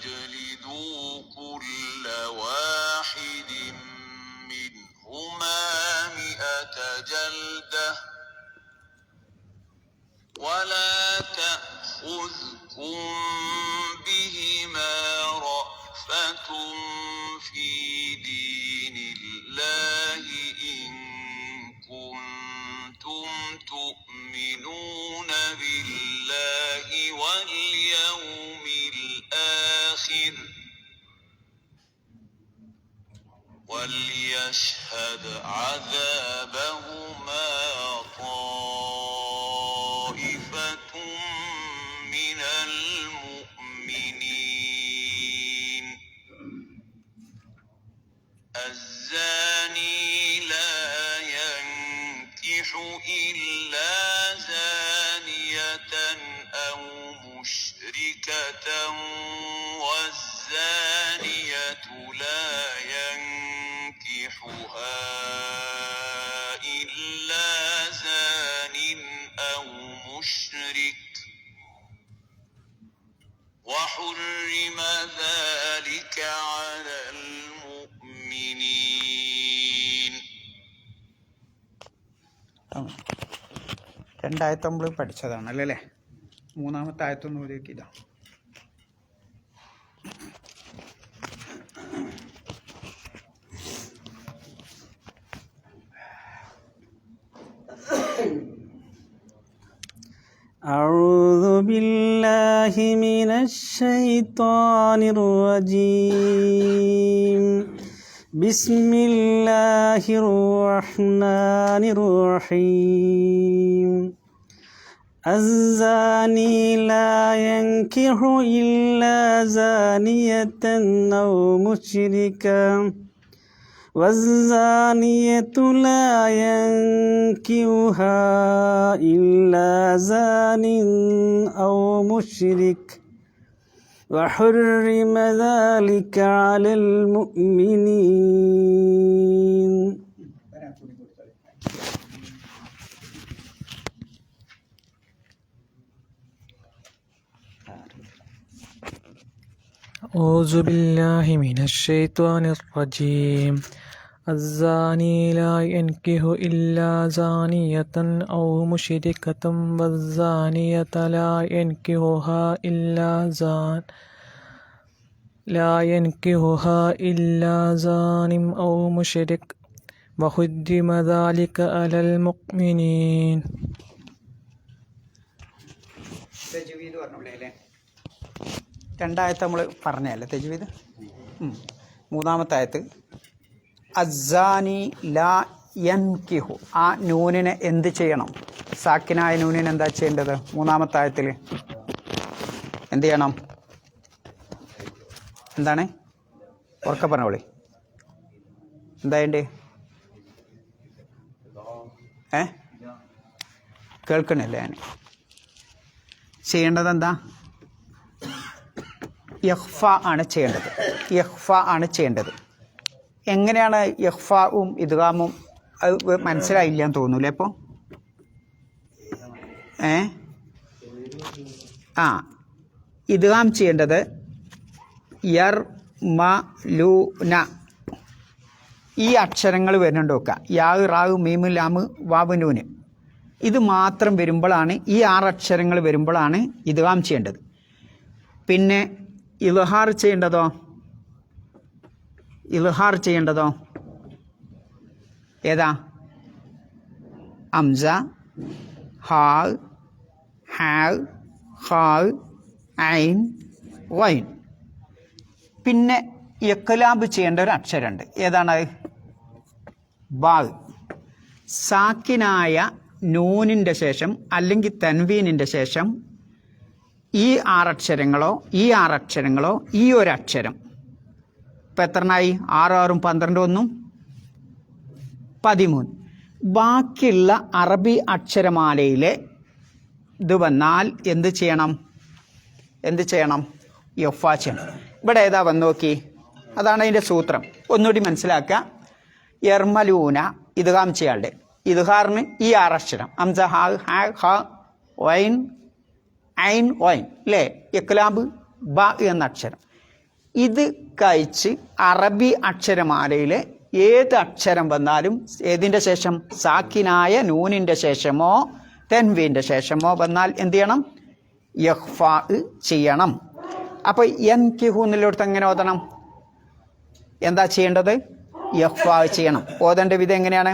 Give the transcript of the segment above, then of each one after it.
فاجلدوا كل واحد منهما 100 جلدة ولا تأخذكم بهما رأفة في دين الله إن كنتم تؤمنون بالله واليوم الآخر وليشهد عذابهما طائفة من المؤمنين الزاني لا ينكح إلا زانية أو مشركة والزانية لا ينكحها إلا زان أو مشرك وحرم ذلك على المؤمنين. രണ്ടായത്ത് നമ്മൾ പഠിച്ചതാണല്ലോ അല്ലേ? മൂന്നാമത്തെ ആയത്തൊന്നും ഓതിക്കില്ല. أعوذ بالله من الشيطان الرجيم. بسم الله الرحمن الرحيم. الزاني لا ينكح إلا زانية أو مشركا والزانية لا ينكحها إلا زان أو مشرك وحرم ذلك على المؤمنين. أعوذ بالله من الشيطان الرجيم. الزاني لا ينكح إلا زانية أو مشركة والزانية لا ينكحها إلا زان أو مشرك وحرم ذلك على المؤمنين. രണ്ടായത്ത് നമ്മൾ പറഞ്ഞല്ലേ തജ്വീദ്? മൂന്നാമത്തെ ആയത്ത് അസ്സാനി ലാ യൻകിഹു. ആ നൂനിനെ എന്ത് ചെയ്യണം? സാക്കിനായ നൂനിന് എന്താ ചെയ്യേണ്ടത്? മൂന്നാമത്തെ ആയത്തിൽ എന്ത് ചെയ്യണം? എന്താണ്? ഉറക്കെ പറഞ്ഞോളി. എന്തായണ്ടേ? കേൾക്കണില്ല ഞാൻ. ചെയ്യേണ്ടത് എന്താ? യഹ്ഫ ആണ് ചെയ്യേണ്ടത്. യഹ്ഫ ആണ് ചെയ്യേണ്ടത്. എങ്ങനെയാണ് യഹ്ഫാവും ഇദ്ഗാമും? അത് മനസ്സിലായില്ലാന്ന് തോന്നൂലേ ഇപ്പോൾ? ഇദ്ഗാം ചെയ്യേണ്ടത് യർ മ ലു ന. ഈ അക്ഷരങ്ങൾ വരുന്നുണ്ട് നോക്കുക. യാവ് റാവ് മീമ് ലാമ് വാവ് നൂന്. ഇത് മാത്രം വരുമ്പോഴാണ്, ഈ 6 അക്ഷരങ്ങൾ വരുമ്പോഴാണ് ഇദ്ഗാം ചെയ്യേണ്ടത്. പിന്നെ ഇൽഹാർ ചെയ്യേണ്ടതോ? ഇൽഹാർ ചെയ്യേണ്ടതോ ഏതാ? അംസ, ഹാ, ഹാ, ഹാ, ഐൻ, വൈൻ. പിന്നെ ഇഖ്ലാബ് ചെയ്യേണ്ട ഒരു അക്ഷരമുണ്ട്. ഏതാണ്? ബാ. സാക്കിനായ നൂനിൻ്റെ ശേഷം അല്ലെങ്കിൽ തൻവീനിൻ്റെ ശേഷം ഈ 6 അക്ഷരങ്ങളോ ഈ 6 അക്ഷരങ്ങളോ ഈ ഒരു അക്ഷരം. ഇപ്പം എത്രണ്ണായി? 6 6 12 1 13. ബാക്കിയുള്ള അറബി അക്ഷരമാലയിലെ ഇത് വന്നാൽ എന്ത് ചെയ്യണം? യഫ്ഫ ചെയ്യണം. ഇവിടെ ഏതാ വന്ന് നോക്കി? അതാണ് അതിൻ്റെ സൂത്രം. ഒന്നുകൂടി മനസ്സിലാക്കുക. യർമലൂന ഇദ്ഗാം ചെയ്യാളുടെ ഇദ്ഹാറിന് ഈ 6 അക്ഷരം അംസ, ഹാ, ഹാ, ഹ, വൈൻ, ഐൻ, വൈൻ അല്ലേ? ഇഖ്ലാബ് ബ എന്ന അക്ഷരം. ഇത് കഴിച്ച് അറബി അക്ഷരമാലയിലെ ഏത് അക്ഷരം വന്നാലും ഏതിൻ്റെ ശേഷം സാക്കിനായ നൂനിൻ്റെ ശേഷമോ തൻവീൻ്റെ ശേഷമോ വന്നാൽ എന്ത് ചെയ്യണം? യഖ്ഫാ ചെയ്യണം. അപ്പോൾ യൻകിഹു എന്നുള്ളിടത്ത് എങ്ങനെ ഓതണം? എന്താ ചെയ്യേണ്ടത്? യഖ്ഫാ ചെയ്യണം. ഓതേണ്ട വിധം എങ്ങനെയാണ്?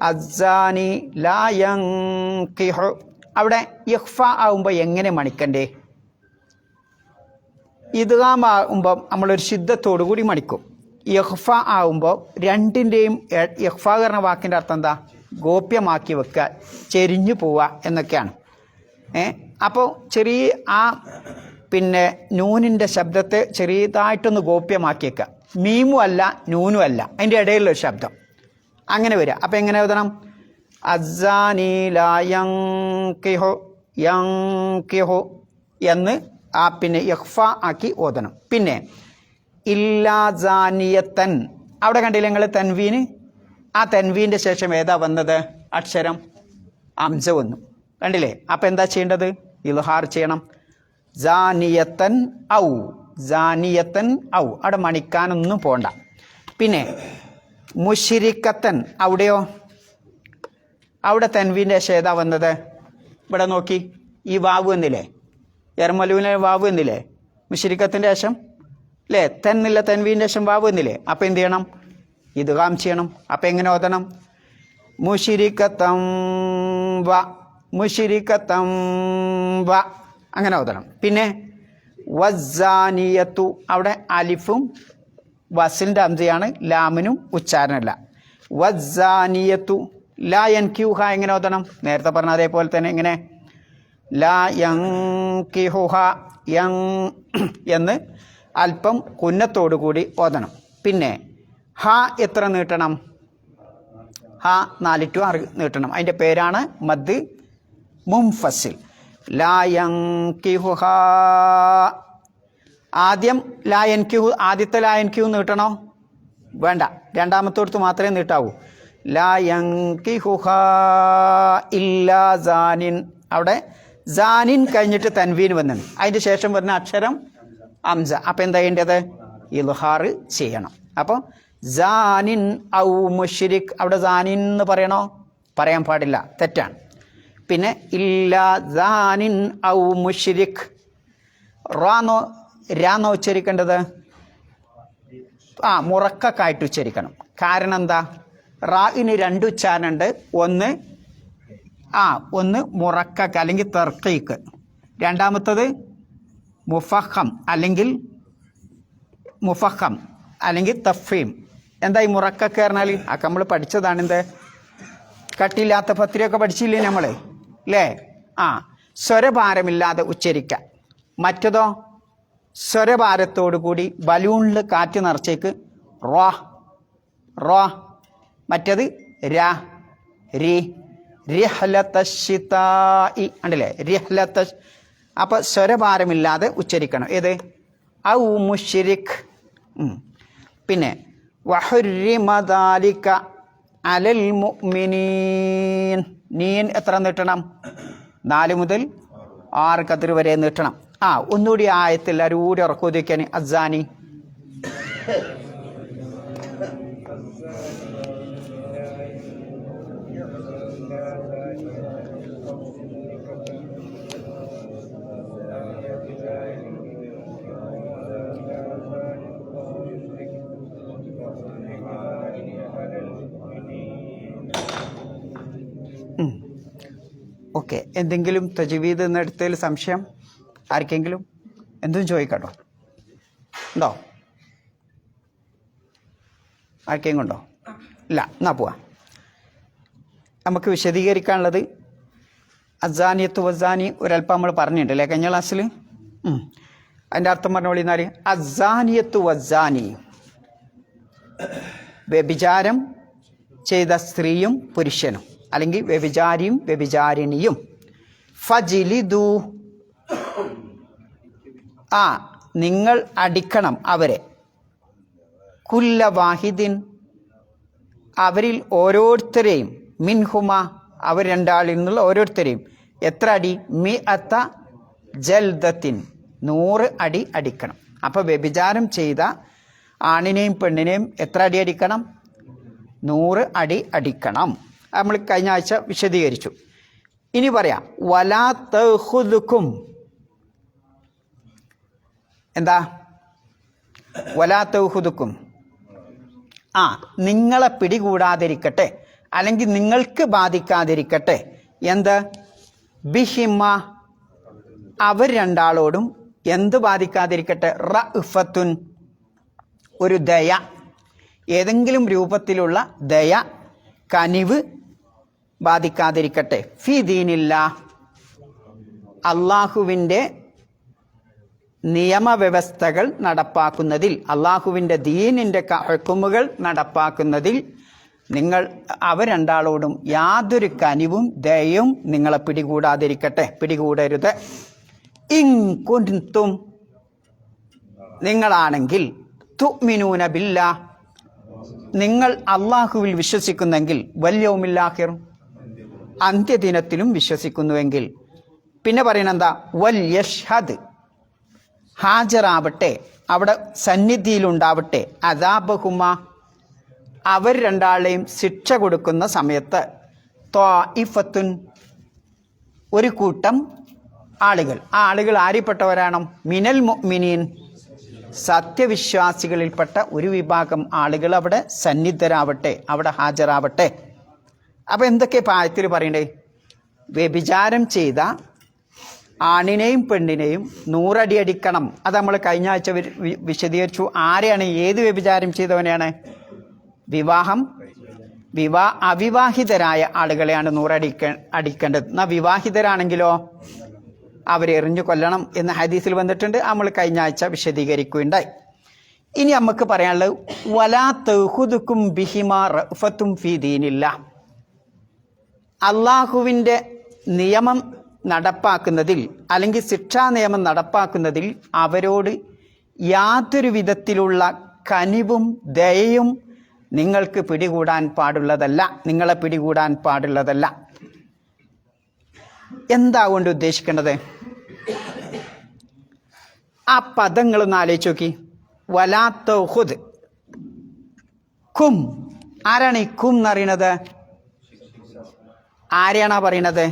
അസ്സാനി ലാ യൻകിഹു. അവിടെ യഖ്ഫാ ആവുമ്പോൾ എങ്ങനെ മണിക്കണ്ടേ? ഇദ്ഗാം ആകുമ്പോൾ നമ്മളൊരു ശുദ്ധത്തോടു കൂടി മണിക്കും. യഖ്ഫ ആവുമ്പോൾ രണ്ടിൻ്റെയും യഖ്ഫ എന്ന വാക്കിൻ്റെ അർത്ഥം എന്താ? ഗോപ്യമാക്കി വെക്കുക, ചെരിഞ്ഞു പോവുക എന്നൊക്കെയാണ്. അപ്പോൾ ചെറിയ ആ നൂനിൻ്റെ ശബ്ദത്തെ ചെറിയതായിട്ടൊന്ന് ഗോപ്യമാക്കി വെക്കുക. മീമും അല്ല നൂനും അല്ല, അതിൻ്റെ ഇടയിലുള്ളൊരു ശബ്ദം അങ്ങനെ വരിക. അപ്പം എങ്ങനെ എഴുതണം? അസ്സാനി ലാ യൻകിഹു യൻകിഹു എന്ന് യഖ്ഫ ആക്കി ഓതണം. പിന്നെ ഇല്ലാ സാനിയത്തൻ, അവിടെ കണ്ടില്ല നിങ്ങൾ തൻവീന്? ആ തൻവീൻ്റെ ശേഷം ഏതാ വന്നത് അക്ഷരം? അംസ വന്നു, കണ്ടില്ലേ? അപ്പം എന്താ ചെയ്യേണ്ടത്? ഇൽഹാർ ചെയ്യണം. സാനിയത്തൻ ഔ, സാനിയത്തൻ ഔ. അവിടെ മണിക്കാനൊന്നും പോണ്ട. പിന്നെ മുശ്രിക്കത്തൻ, അവിടെയോ? അവിടെ തൻവീൻ്റെ ശേഷം ഏതാ വന്നത്? ഇവിടെ നോക്കി, ഈ വാവ് എന്നില്ലേ? എർമലൂവിനെ വാവ് എന്നില്ലേ? മുശ്രിക്കത്തിൻ്റെ ശേഷം അല്ലേ? തെന്നില്ല, തൻവീൻ്റെ ശേഷം വാവ് എന്നില്ലേ? അപ്പം എന്ത് ചെയ്യണം? ഇദ്ഗാം ചെയ്യണം. അപ്പം എങ്ങനെ ഓതണം? മുശ്രിക്കത്തം വ, മുശ്രിക്കത്തം വ, അങ്ങനെ ഓതണം. പിന്നെ വസ്സാനിയത്തു, അവിടെ അലിഫും വസിലിൻ്റെ അംസയാണ്, ലാമിനും ഉച്ചാരണമല്ല. വസ്സാനിയത്തു ലാ യൻകിഹുഹ എങ്ങനെ ഓതണം? നേരത്തെ പറഞ്ഞ അതേപോലെ തന്നെ എങ്ങനെ? ലാ യൻകിഹുഹ എന്ന് അല്പം കുന്നത്തോടു കൂടി ഓതണം. പിന്നെ ഹ എത്ര നീട്ടണം? ഹ 4 to 6 നീട്ടണം. അതിൻ്റെ പേരാണ് മദ് മുൻഫസിൽ. ലാ യൻകിഹുഹ, ആദ്യം ലാ യൻകിഹു, ആദ്യത്തെ ലാ യൻകിഹു നീട്ടണോ? വേണ്ട, രണ്ടാമത്തോടത്ത് മാത്രമേ നീട്ടാവൂ. ലാ യൻകിഹുഹ ഇല്ലാ സാനിൻ, അവിടെ സാനിൻ കഴിഞ്ഞിട്ട് തൻവീൻ വന്നു, അതിൻ്റെ ശേഷം വരുന്ന അക്ഷരം അംസ. അപ്പം എന്താ ചെയ്യേണ്ടത്? ഇൽഹാർ ചെയ്യണം. അപ്പോൾ സാനിൻ ഔ മുശ്രിക്, അവിടെ സാനിൻ എന്ന് പറയണോ? പറയാൻ പാടില്ല, തെറ്റാണ്. പിന്നെ ഇല്ലാ സാനിൻ ഔ മുശ്രിക്. രാന്നോ ഉച്ചരിക്കേണ്ടത്? മുറക്കായിട്ട് ഉച്ചരിക്കണം. കാരണം എന്താ? റായിന് 2 ഉച്ചാരണുണ്ട്. ഒന്ന് മുറക്കക്ക് അല്ലെങ്കിൽ തർക്കീക്ക്, രണ്ടാമത്തത് മുഫഹം അല്ലെങ്കിൽ തഫീം. എന്താ ഈ മുറക്കക്ക് പറഞ്ഞാൽ? നമ്മൾ പഠിച്ചതാണ്. എന്ത് കട്ടിയില്ലാത്ത പത്രിയൊക്കെ പഠിച്ചില്ലേ നമ്മൾ അല്ലേ? സ്വരഭാരമില്ലാതെ ഉച്ചരിക്കുക. മറ്റതോ സ്വരഭാരത്തോടു കൂടി ബലൂണിൽ കാറ്റ് നിറച്ചേക്ക് റോ റോ. മറ്റത് ര രി റിഹ്ലതശ്ശിതാഇ, ഉണ്ടല്ലേ? റിഹ്ലത. അപ്പോൾ സ്വരഭാരമില്ലാതെ ഉച്ചരിക്കണം. ഏത്? ഔ മുശ്രിക്. പിന്നെ വഹുരിമ ദാലിക അലൽ മുഅ്മിനീൻ. നീൻ എത്ര നീട്ടണം? 4 മുതൽ 6 കതിർ വരെ നീട്ടണം. ഒന്നുകൂടി ആയത്തിൽ എല്ലാവരും കൂടി ഉറക്കുവയ്ക്കാൻ. അസ്സാനി ഓക്കെ. എന്തെങ്കിലും തജ്വീദ് എന്നെടുത്തതിൽ സംശയം ആർക്കെങ്കിലും? എന്തും ചോദിക്കട്ടോ. ഉണ്ടോ? ആർക്കെങ്കിലും ഉണ്ടോ? ഇല്ല, എന്നാ പോവാ. നമുക്ക് വിശദീകരിക്കാനുള്ളത് അസ്സാനിയത്ത് വസ്സാനി ഒരല്പം നമ്മൾ പറഞ്ഞിട്ടുണ്ടല്ലേ കഴിഞ്ഞ ക്ലാസ്സിൽ. അതിൻ്റെ അർത്ഥം പറഞ്ഞ വിളിന്നാൽ അസ്സാനിയത്ത് വസ്സാനി, വ്യഭിചാരം ചെയ്ത സ്ത്രീയും പുരുഷനും, അല്ലെങ്കിൽ വ്യഭിചാരിയും വ്യഭിചാരിണിയും. ഫജിലിദു, നിങ്ങൾ അടിക്കണം അവരെ. കുല്ല വാഹിദിൻ, അവരിൽ ഓരോരുത്തരെയും. മിൻഹുമ, അവർ രണ്ടാളിൽ നിന്നുള്ള ഓരോരുത്തരെയും. എത്ര അടി? മിഅത്ത ജൽദത്തിൻ, 100 അടി അടിക്കണം. അപ്പോൾ വ്യഭിചാരം ചെയ്ത ആണിനെയും പെണ്ണിനെയും എത്ര അടി അടിക്കണം? 100 അടി അടിക്കണം. നമ്മൾ കഴിഞ്ഞ ആഴ്ച വിശദീകരിച്ചു. ഇനി പറയാം, വലാ തഖുദുക്കും. എന്താ വലാ തഖുദുക്കും? നിങ്ങളെ പിടികൂടാതിരിക്കട്ടെ, അല്ലെങ്കിൽ നിങ്ങൾക്ക് ബാധിക്കാതിരിക്കട്ടെ. എന്ത്? ബിഹിമ, അവർ രണ്ടാളോടും എന്ത് ബാധിക്കാതിരിക്കട്ടെ? റഅഫത്തുൻ, ഒരു ദയ, ഏതെങ്കിലും രൂപത്തിലുള്ള ദയ, കനിവ് ബാധിക്കാതിരിക്കട്ടെ. ഫി ദീനില്ല, അള്ളാഹുവിൻ്റെ നിയമവ്യവസ്ഥകൾ നടപ്പാക്കുന്നതിൽ, അള്ളാഹുവിൻ്റെ ദീനിൻ്റെ ഹുക്കുമുകൾ നടപ്പാക്കുന്നതിൽ നിങ്ങൾ അവർ രണ്ടാളോടും യാതൊരു കനിവും ദയയും നിങ്ങളെ പിടികൂടാതിരിക്കട്ടെ, പിടികൂടരുത്. ഇൻ കുൻതും, നിങ്ങളാണെങ്കിൽ, തുഅ്മിനൂന ബില്ലാ, നിങ്ങൾ അള്ളാഹുവിൽ വിശ്വസിക്കുന്നെങ്കിൽ, വൽ യൗമിൽ ആഖിർ, അന്ത്യദിനത്തിലും വിശ്വസിക്കുന്നുവെങ്കിൽ. പിന്നെ പറയണെന്താ? വൽ യഷ്ഹദ്, ഹാജരാവട്ടെ, അവിടെ സന്നിധിയിലുണ്ടാവട്ടെ, അദാബഹുമ, അവർ രണ്ടാളെയും ശിക്ഷ കൊടുക്കുന്ന സമയത്ത്, ത്വാഇഫത്തുൻ, ഒരു കൂട്ടം ആളുകൾ. ആ ആളുകൾ ആരിൽപ്പെട്ടവരാണ്? മിനൽ മുഅ്മിനീൻ, സത്യവിശ്വാസികളിൽപ്പെട്ട ഒരു വിഭാഗം ആളുകൾ അവിടെ സന്നിധരാവട്ടെ, അവിടെ ഹാജരാവട്ടെ. അപ്പോൾ എന്തൊക്കെ പായത്തിൽ പറയണ്ടേ? വ്യഭിചാരം ചെയ്ത ആണിനെയും പെണ്ണിനെയും 100 അടി അടിക്കണം. അത് നമ്മൾ കഴിഞ്ഞ ആഴ്ച വിശദീകരിച്ചു. ആരെയാണ്? ഏത് വ്യഭിചാരം ചെയ്തവനെയാണ്? അവിവാഹിതരായ ആളുകളെയാണ് 100 അടിക്കേണ്ടത്. എന്നാൽ വിവാഹിതരാണെങ്കിലോ അവരെ എറിഞ്ഞു കൊല്ലണം എന്ന് ഹദീസിൽ വന്നിട്ടുണ്ട്. നമ്മൾ കഴിഞ്ഞ ആഴ്ച വിശദീകരിക്കുകയുണ്ടായി. ഇനി നമുക്ക് പറയാനുള്ളത്, വലാ തഖുദുക്കും ബിഹിമാ റഅഫത്തും ഫീ ദീനില്ലാ, അള്ളാഹുവിൻ്റെ നിയമം നടപ്പാക്കുന്നതിൽ, അല്ലെങ്കിൽ ശിക്ഷാ നിയമം നടപ്പാക്കുന്നതിൽ അവരോട് യാതൊരു വിധത്തിലുള്ള കനിവും ദയയും നിങ്ങൾക്ക് പിടികൂടാൻ പാടുള്ളതല്ല, നിങ്ങളെ പിടികൂടാൻ പാടുള്ളതല്ല. എന്താ കൊണ്ട് ഉദ്ദേശിക്കേണ്ടത്? ആ പദങ്ങളൊന്ന് ആലോചിച്ച് നോക്കി. വലാ തഖുദ്, കും, ആരാണ് ഈ കും എന്നറിയണത്? ആരെയാണാ പറയണത്?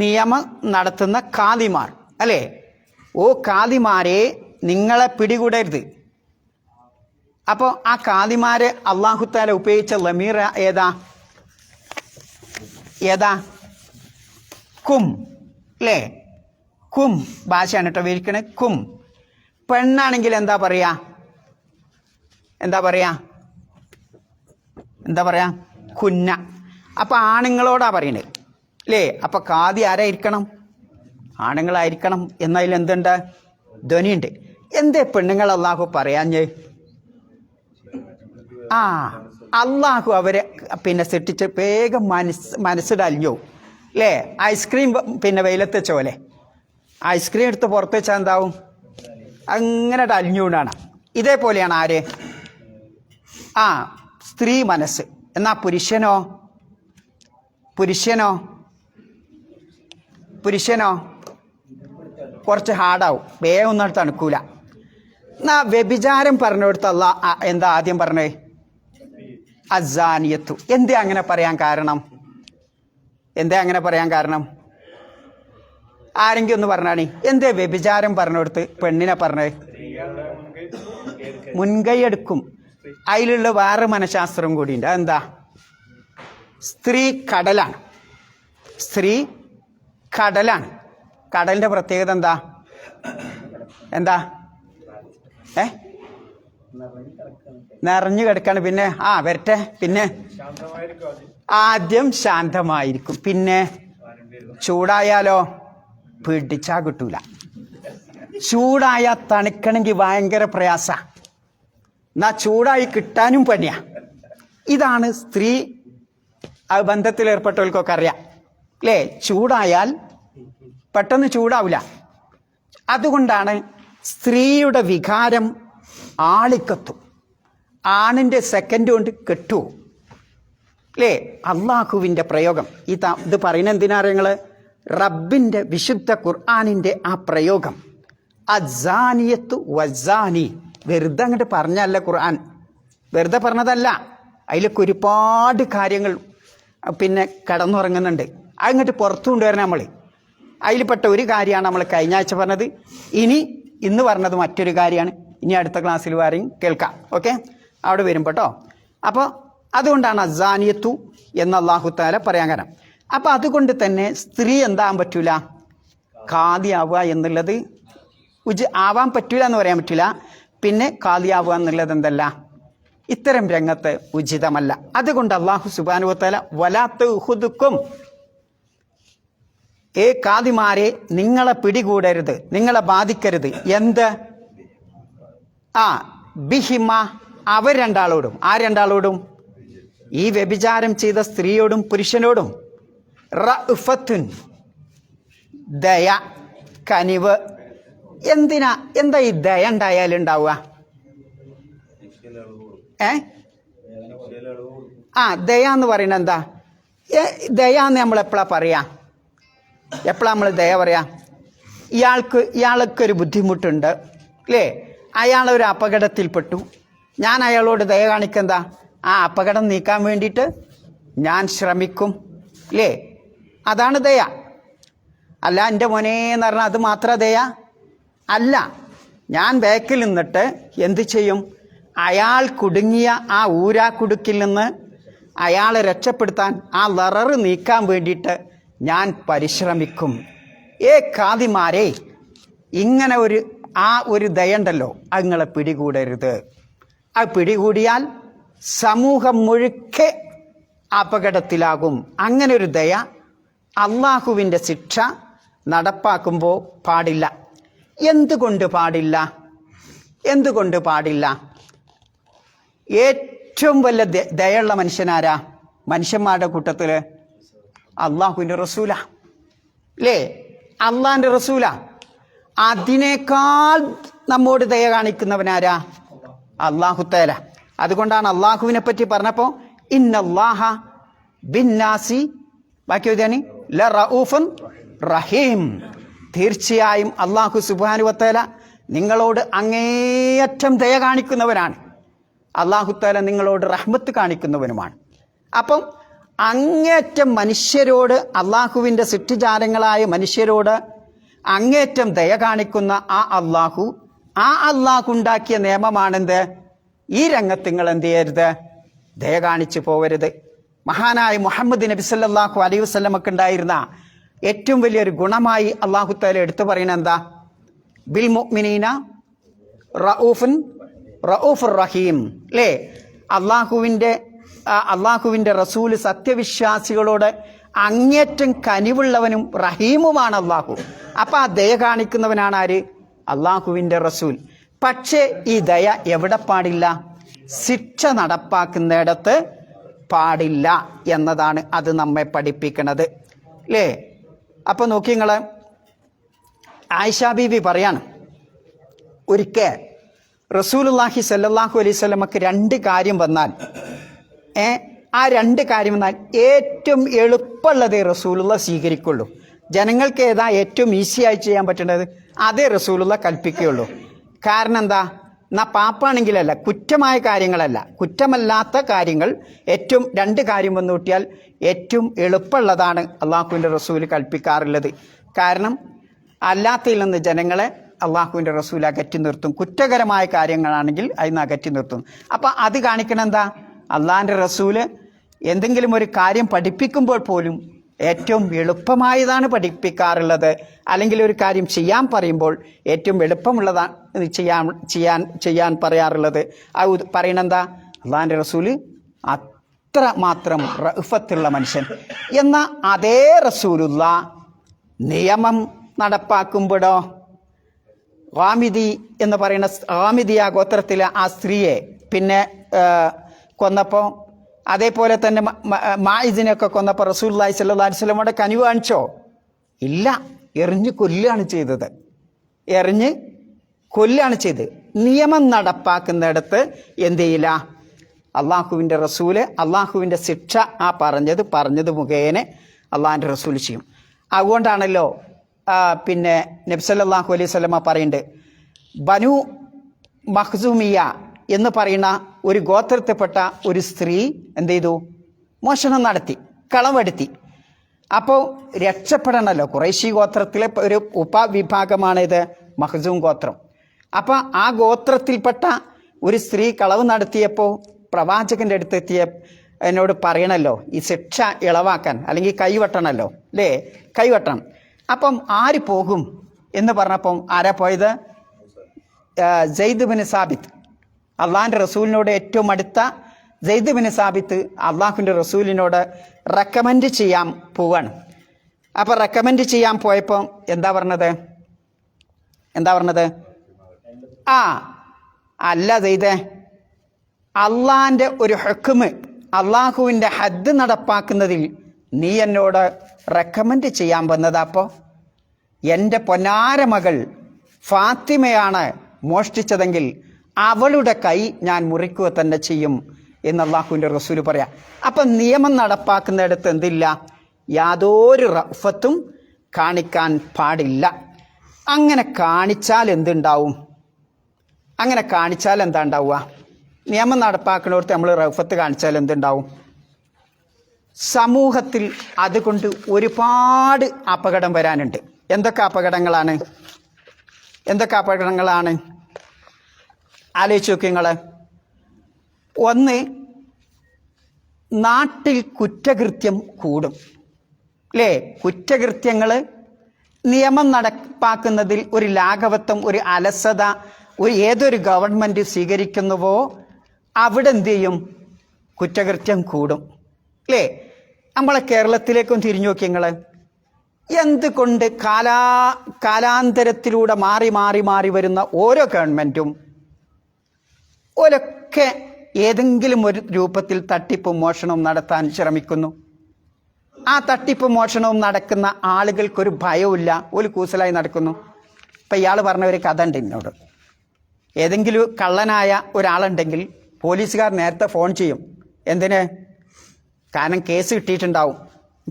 നിയമം നടത്തുന്ന കാദിമാർ അല്ലേ? ഓ കാദിമാരെ, നിങ്ങളെ പിടികൂടരുത്. അപ്പോൾ ആ കാദിമാരെ അല്ലാഹു തആല ഉപയോഗിച്ച ലമീർ ഏതാ? കും അല്ലേ? കും ഭാഷയാണ് കേട്ടോ വിരിക്കണേ. കും. പെണ്ണാണെങ്കിൽ എന്താ പറയാ? കുന്ന. അപ്പം ആണുങ്ങളോടാ പറയണേ അല്ലേ? അപ്പം കാദി ആരായിരിക്കണം? ആണുങ്ങളായിരിക്കണം. എന്നതിൽ എന്തുണ്ട്? ധ്വനിയുണ്ട്. എന്തേ പെണ്ണുങ്ങൾ അള്ളാഹു പറയാഞ്ഞ്? അള്ളാഹു അവരെ സൃഷ്ടിച്ച് വേഗം മനസ്സിലലിഞ്ഞു അല്ലേ? ഐസ്ക്രീം വെയിലത്ത് വെച്ച പോലെ ഐസ്ക്രീം എടുത്ത് പുറത്ത് വെച്ചാൽ എന്താവും? അങ്ങനെ അലിഞ്ഞുകൊണ്ടാണ്. ഇതേപോലെയാണ് ആര്? സ്ത്രീ മനസ്സ്. എന്നാ പുരുഷനോ കുറച്ച് ഹാർഡാവും, വേഗം ഒന്നും തണുക്കൂല. എന്നാ വ്യഭിചാരം പറഞ്ഞെടുത്ത് അല്ലാഹ് എന്താ ആദ്യം പറഞ്ഞേ? അസാനിയത്തു. എന്തേ അങ്ങനെ പറയാൻ കാരണം? ആരെങ്കിലും ഒന്ന് പറഞ്ഞാണി. എന്തേ വ്യഭിചാരം പറഞ്ഞെടുത്ത് പെണ്ണിനെ പറഞ്ഞേ? മുൻകൈ എടുക്കും. അതിലുള്ള വേറെ മനഃശാസ്ത്രം കൂടിയുണ്ട്. അതെന്താ? സ്ത്രീ കടലാണ്. കടലിന്റെ പ്രത്യേകത എന്താ? നിറഞ്ഞു കിടക്കാണ്. പിന്നെ വരട്ടെ. പിന്നെ ആദ്യം ശാന്തമായിരിക്കും. പിന്നെ ചൂടായാലോ പിടിച്ചാ കിട്ടൂല. ചൂടായ തണുക്കണമെങ്കിൽ ഭയങ്കര പ്രയാസ. എന്നാ ചൂടായി കിട്ടാനും പണിയാ. ഇതാണ് സ്ത്രീ ബന്ധത്തിൽ ഏർപ്പെട്ടവർക്കൊക്കെ അറിയാം അല്ലേ? ചൂടായാൽ പെട്ടെന്ന് ചൂടാവില്ല. അതുകൊണ്ടാണ് സ്ത്രീയുടെ വികാരം ആളിക്കത്തും. ആണിൻ്റെ സെക്കൻഡ് കൊണ്ട് കെട്ടുമോ അല്ലേ? അള്ളാഹുവിൻ്റെ പ്രയോഗം ഇത് പറയുന്ന എന്തിനാ? നിങ്ങൾ റബ്ബിൻ്റെ വിശുദ്ധ ഖുർആനിൻ്റെ ആ പ്രയോഗം അസാനിയത്തു വസാനി. വെറുതെ അങ്ങോട്ട് പറഞ്ഞല്ല ഖുർആൻ, വെറുതെ പറഞ്ഞതല്ല. അതിലൊക്കെ ഒരുപാട് കാര്യങ്ങൾ പിന്നെ കടന്നുറങ്ങുന്നുണ്ട്. അങ്ങോട്ട് പുറത്തു കൊണ്ടുവരണം നമ്മൾ. അതിൽപ്പെട്ട ഒരു കാര്യമാണ് നമ്മൾ കഴിഞ്ഞ ആഴ്ച പറഞ്ഞത്. ഇന്ന് പറഞ്ഞത് മറ്റൊരു കാര്യമാണ്. ഇനി അടുത്ത ക്ലാസ്സിൽ വേറെയും കേൾക്കാം. ഓക്കെ, അവിടെ വരും കേട്ടോ. അപ്പോൾ അതുകൊണ്ടാണ് അസാനിയത്തു എന്ന് അല്ലാഹു തആല പറയാൻ കാരണം. അപ്പോൾ അതുകൊണ്ട് തന്നെ സ്ത്രീ എന്താകാൻ പറ്റൂല, ഖാദിയാവുക എന്നുള്ളത് ആവാൻ പറ്റൂല എന്ന് പറയാൻ പറ്റില്ല. പിന്നെ ഖാദിയാവുക എന്നുള്ളത് എന്തല്ല, ഇത്തരം രംഗത്ത് ഉചിതമല്ല. അതുകൊണ്ട് അല്ലാഹു സുബ്ഹാനഹു വ തആല വലാ തഖുദുക്കും, ഖാദിമാരെ നിങ്ങളെ പിടികൂടരുത്, നിങ്ങളെ ബാധിക്കരുത്. എന്ത്? ബിഹിമ, അവർ രണ്ടാളോടും. ആ രണ്ടാളോടും? ഈ വ്യഭിചാരം ചെയ്ത സ്ത്രീയോടും പുരുഷനോടും. റഅഫത്തുൻ, ദയ, കനിവ്. എന്താ ഈ ദയ ഉണ്ടായാലും ഉണ്ടാവുക? ദയ എന്ന് പറയുന്നത് എന്താ? ദയ എന്ന് നമ്മൾ എപ്പോഴാ പറയാ? എപ്പോഴാ നമ്മൾ ദയ പറയാ? ഇയാൾക്കൊരു ബുദ്ധിമുട്ടുണ്ട് അല്ലേ, അയാളൊരു അപകടത്തിൽപ്പെട്ടു, ഞാൻ അയാളോട് ദയ കാണിക്കെന്താ? ആ അപകടം നീക്കാൻ വേണ്ടിയിട്ട് ഞാൻ ശ്രമിക്കും അല്ലേ, അതാണ് ദയ. അല്ല എൻ്റെ മോനെ എന്ന് പറഞ്ഞാൽ അത് മാത്രം ദയ അല്ല. ഞാൻ ബാക്കിൽ നിന്നിട്ട് എന്ത് ചെയ്യും? അയാൾ കുടുങ്ങിയ ആ ഊരാക്കുടുക്കിൽ നിന്ന് അയാളെ രക്ഷപ്പെടുത്താൻ, ആ ലററ് നീക്കാൻ വേണ്ടിയിട്ട് ഞാൻ പരിശ്രമിക്കും. ഖാദിമാരെ, ഇങ്ങനെ ഒരു ദയുണ്ടല്ലോ, അത് നിങ്ങളെ പിടികൂടരുത്. അത് പിടികൂടിയാൽ സമൂഹം മുഴുക്കെ അപകടത്തിലാകും. അങ്ങനെ ഒരു ദയ അള്ളാഹുവിൻ്റെ ശിക്ഷ നടപ്പാക്കുമ്പോൾ പാടില്ല. എന്തുകൊണ്ട് പാടില്ല? ഏറ്റവും വലിയ ദയുള്ള മനുഷ്യനാരാ? മനുഷ്യന്മാരുടെ കൂട്ടത്തിൽ അള്ളാഹുവിൻ്റെ റസൂല അല്ലേ, അള്ളാഹിൻ്റെ റസൂല. അതിനേക്കാൾ നമ്മോട് ദയ കാണിക്കുന്നവനാരാ? അള്ളാഹു തആല. അതുകൊണ്ടാണ് അള്ളാഹുവിനെ പറ്റി പറഞ്ഞപ്പോൾ ഇന്നല്ലാഹ ബിന്നാസി ലറഊഫുൻ റഹീം, തീർച്ചയായും അള്ളാഹു സുബ്ഹാനഹു വ തആല നിങ്ങളോട് അങ്ങേയറ്റം ദയ കാണിക്കുന്നവനാണ്. അള്ളാഹു തആല നിങ്ങളോട് റഹ്മത്ത് കാണിക്കുന്നവനുമാണ്. അപ്പം അങ്ങേയറ്റം മനുഷ്യരോട്, അള്ളാഹുവിൻ്റെ സൃഷ്ടിജാലങ്ങളായ മനുഷ്യരോട് അങ്ങേയറ്റം ദയ കാണിക്കുന്ന ആ അള്ളാഹു ഉണ്ടാക്കിയ നിയമമാണെന്ത്? ഈ രംഗത്ത് നിങ്ങൾ എന്ത് ചെയ്യരുത്? ദയ കാണിച്ചു പോവരുത്. മഹാനായ മുഹമ്മദ് നബി സല്ലല്ലാഹു അലൈഹി വസല്ലമക്ക് ഉണ്ടായിരുന്ന ഏറ്റവും വലിയൊരു ഗുണമായി അള്ളാഹു തആല എടുത്തു പറയുന്നത് എന്താ? ബിൽ മുഅ്മിനീന റഊഫുർ റഹീം അല്ലേ. അള്ളാഹുവിൻ്റെ റസൂല് സത്യവിശ്വാസികളോട് അങ്ങേറ്റം കനിവുള്ളവനും റഹീമുമാണ് അള്ളാഹു. അപ്പം ആ ദയ കാണിക്കുന്നവനാണ് ആര്? അള്ളാഹുവിൻ്റെ റസൂൽ. പക്ഷേ ഈ ദയ എവിടെ പാടില്ല? ശിക്ഷ നടപ്പാക്കുന്നിടത്ത് പാടില്ല എന്നതാണ് അത് നമ്മെ പഠിപ്പിക്കുന്നത് അല്ലേ. അപ്പോൾ നോക്കി നിങ്ങൾ, ആയിഷ ബീബി പറയാണ്, ഒരിക്കൽ റസൂലുള്ളാഹി സ്വല്ലല്ലാഹു അലൈഹി വസല്ലമക്ക് രണ്ട് കാര്യം വന്നാൽ, ആ രണ്ട് കാര്യം വന്നാൽ ഏറ്റവും എളുപ്പമുള്ളതേ റസൂലുള്ള സ്വീകരിക്കുള്ളൂ. ജനങ്ങൾക്ക് ഏതാ ഏറ്റവും ഈസിയായി ചെയ്യാൻ പറ്റുന്നത് അതേ റസൂലുള്ള കൽപ്പിക്കുകയുള്ളൂ. കാരണം എന്താ? എന്നാ പാപ്പാണെങ്കിലല്ല, കുറ്റമായ കാര്യങ്ങളല്ല, കുറ്റമല്ലാത്ത കാര്യങ്ങൾ ഏറ്റവും രണ്ട് കാര്യം വന്നു കിട്ടിയാൽ ഏറ്റവും എളുപ്പമുള്ളതാണ് അള്ളാഹുവിൻ്റെ റസൂൽ കൽപ്പിക്കാറുള്ളത്. കാരണം അല്ലാത്തതിൽ നിന്ന് ജനങ്ങളെ അള്ളാഹുവിൻ്റെ റസൂൽ അകറ്റി നിർത്തും. കുറ്റകരമായ കാര്യങ്ങളാണെങ്കിൽ അതിന് അകറ്റി നിർത്തും. അപ്പം അത് കാണിക്കണം എന്താ? അള്ളാഹിൻ്റെ റസൂല് എന്തെങ്കിലും ഒരു കാര്യം പഠിപ്പിക്കുമ്പോൾ പോലും ഏറ്റവും എളുപ്പമായതാണ് പഠിപ്പിക്കാറുള്ളത്. അല്ലെങ്കിൽ ഒരു കാര്യം ചെയ്യാൻ പറയുമ്പോൾ ഏറ്റവും എളുപ്പമുള്ളതാണ് ചെയ്യാൻ പറയാറുള്ളത്. അത് പറയണെന്താ? അള്ളാഹിൻ്റെ റസൂല് അത്ര മാത്രം റഅഫത്തുള്ള മനുഷ്യൻ. എന്നാൽ അതേ റസൂലുള്ള നിയമം നടപ്പാക്കുമ്പോഴോ, ഗാമിദി എന്ന് പറയുന്ന ഗാമിദിയ ഗോത്രത്തിലെ ആ സ്ത്രീയെ പിന്നെ കൊന്നപ്പോൾ, അതേപോലെ തന്നെ മായിസിനെയൊക്കെ കൊന്നപ്പോൾ റസൂലുള്ളാഹി സ്വല്ലല്ലാഹു അലൈഹി വസല്ലമയുടെ കനിവ് കാണിച്ചോ? ഇല്ല, എറിഞ്ഞ് കൊല്ലുകയാണ് ചെയ്തത്. നിയമം നടപ്പാക്കുന്നിടത്ത് എന്ത് ചെയ്യില്ല? അള്ളാഹുവിൻ്റെ റസൂല് അള്ളാഹുവിൻ്റെ ശിക്ഷ ആ പറഞ്ഞത് മുഖേന അള്ളാഹിൻ്റെ റസൂൽ ചെയ്യും. അതുകൊണ്ടാണല്ലോ പിന്നെ നബി സല്ലല്ലാഹു അലൈഹി വസല്ലമ പറയുന്നുണ്ട്, ബനു മഖ്സൂമിയ എന്ന് പറയുന്ന ഒരു ഗോത്രത്തിൽപ്പെട്ട ഒരു സ്ത്രീ എന്ത് ചെയ്തു? മോഷണം നടത്തി, കളവെടുത്തി. അപ്പോൾ രക്ഷപ്പെടണമല്ലോ. ഖുറൈശി ഗോത്രത്തിലെ ഒരു ഉപവിഭാഗമാണിത് മഖ്സൂം ഗോത്രം. അപ്പോൾ ആ ഗോത്രത്തിൽപ്പെട്ട ഒരു സ്ത്രീ കളവ് നടത്തിയപ്പോൾ പ്രവാചകൻ്റെ അടുത്തെത്തിയ എന്നോട് പറയണല്ലോ ഈ ശിക്ഷ ഇളവാക്കാൻ, അല്ലെങ്കിൽ കൈവെട്ടണമല്ലോ, അല്ലേ? കൈവെട്ടണം. അപ്പം ആര് പോകും എന്ന് പറഞ്ഞപ്പം ആരാ പോയത്? സെയ്ദ് ബിൻ സാബിത്ത്, അള്ളാഹിൻ്റെ റസൂലിനോട് ഏറ്റവും അടുത്ത സെയ്ദ് ബിൻ സാബിത്ത് അള്ളാഹുവിൻ്റെ റസൂലിനോട് റെക്കമെൻഡ് ചെയ്യാൻ പോവാണ്. അപ്പം റെക്കമെൻഡ് ചെയ്യാൻ പോയപ്പോൾ എന്താ പറഞ്ഞത്? അല്ല സെയ്ദേ, അള്ളാഹിൻ്റെ ഒരു ഹുക്മ്, അള്ളാഹുവിൻ്റെ ഹദ് നടപ്പാക്കുന്നതിൽ നീ എന്നോട് റെക്കമെൻഡ് ചെയ്യാൻ വന്നതാ. അപ്പോൾ എൻ്റെ പൊന്നാര മകൾ ഫാത്തിമയാണ് മോഷ്ടിച്ചതെങ്കിൽ അവളുടെ കൈ ഞാൻ മുറിക്കുക തന്നെ ചെയ്യും എന്ന് അള്ളാഹുവിൻ്റെ റസൂല് പറയാം. അപ്പം നിയമം നടപ്പാക്കുന്നിടത്ത് എന്തില്ല? യാതൊരു റഫത്തും കാണിക്കാൻ പാടില്ല. അങ്ങനെ കാണിച്ചാൽ എന്തുണ്ടാവും? അങ്ങനെ കാണിച്ചാൽ എന്താ ഉണ്ടാവുക? നിയമം നടപ്പാക്കുന്നിടത്ത് നമ്മൾ റഫത്ത് കാണിച്ചാൽ എന്തുണ്ടാവും? സമൂഹത്തിൽ അതുകൊണ്ട് ഒരുപാട് അപകടം വരാനുണ്ട്. എന്തൊക്കെ അപകടങ്ങളാണ്? ആലോചിച്ച് നോക്കി നിങ്ങൾ. ഒന്ന്, നാട്ടിൽ കുറ്റകൃത്യം കൂടും, അല്ലേ? കുറ്റകൃത്യങ്ങൾ നിയമം നടപ്പാക്കുന്നതിൽ ഒരു ലാഘവത്വം, ഒരു അലസത ഏതൊരു ഗവൺമെൻറ് സ്വീകരിക്കുന്നുവോ അവിടെ എന്ത് ചെയ്യും? കുറ്റകൃത്യം കൂടും, അല്ലേ? നമ്മളെ കേരളത്തിലേക്കും തിരിഞ്ഞു നോക്കി നിങ്ങൾ. എന്തുകൊണ്ട് കാലാന്തരത്തിലൂടെ മാറി മാറി മാറി വരുന്ന ഓരോ ഗവൺമെൻറ്റും ഓരൊക്കെ ഏതെങ്കിലും ഒരു രൂപത്തിൽ തട്ടിപ്പും മോഷണവും നടത്താൻ ശ്രമിക്കുന്നു. ആ തട്ടിപ്പും മോഷണവും നടക്കുന്ന ആളുകൾക്കൊരു ഭയമില്ല, ഒരു കൂസലായി നടക്കുന്നു. ഇപ്പം ഇയാൾ പറഞ്ഞ ഒരു കഥ ഉണ്ട് എന്നോട്. ഏതെങ്കിലും കള്ളനായ ഒരാളുണ്ടെങ്കിൽ പോലീസുകാർ നേരത്തെ ഫോൺ ചെയ്യും. എന്തിന്? കാരണം കേസ് കിട്ടിയിട്ടുണ്ടാവും,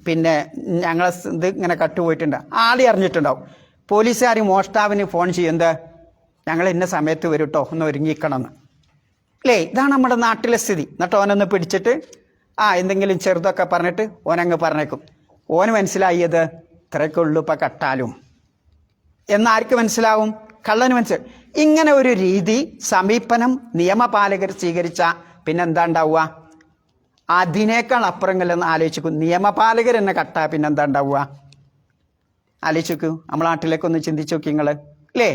പിന്നെ ഞങ്ങളെ ഇത് ഇങ്ങനെ കട്ടുപോയിട്ടുണ്ട്, ആളി അറിഞ്ഞിട്ടുണ്ടാവും. പോലീസുകാർ മോഷ്ടാവിന് ഫോൺ ചെയ്യും, എന്ത്? ഞങ്ങൾ ഇന്ന സമയത്ത് വരും കേട്ടോ, ഒന്ന് ഒരുങ്ങിക്കണമെന്ന്, അല്ലേ? ഇതാണ് നമ്മുടെ നാട്ടിലെ സ്ഥിതി. എന്നിട്ട് ഓനൊന്ന് പിടിച്ചിട്ട് എന്തെങ്കിലും ചെറുതൊക്കെ പറഞ്ഞിട്ട് ഓനങ്ങ് പറഞ്ഞേക്കും. ഓന് മനസ്സിലായത് ഇത്രയൊക്കെ ഉള്ളൂ ഇപ്പം കട്ടാലും എന്നാർക്ക് മനസ്സിലാവും? കള്ളന് മനസ്സിലാവും. ഇങ്ങനെ ഒരു രീതി, സമീപനം നിയമപാലകർ സ്വീകരിച്ച പിന്നെന്താ ഉണ്ടാവുക? അതിനേക്കാൾ അപ്പുറങ്ങളെന്ന് ആലോചിക്കും. നിയമപാലകർ എന്നെ കട്ടാ പിന്നെന്താ ഉണ്ടാവുക? ആലോചിക്കൂ. നമ്മളെ നാട്ടിലേക്കൊന്ന് ചിന്തിച്ചു നോക്കി നിങ്ങൾ, അല്ലേ?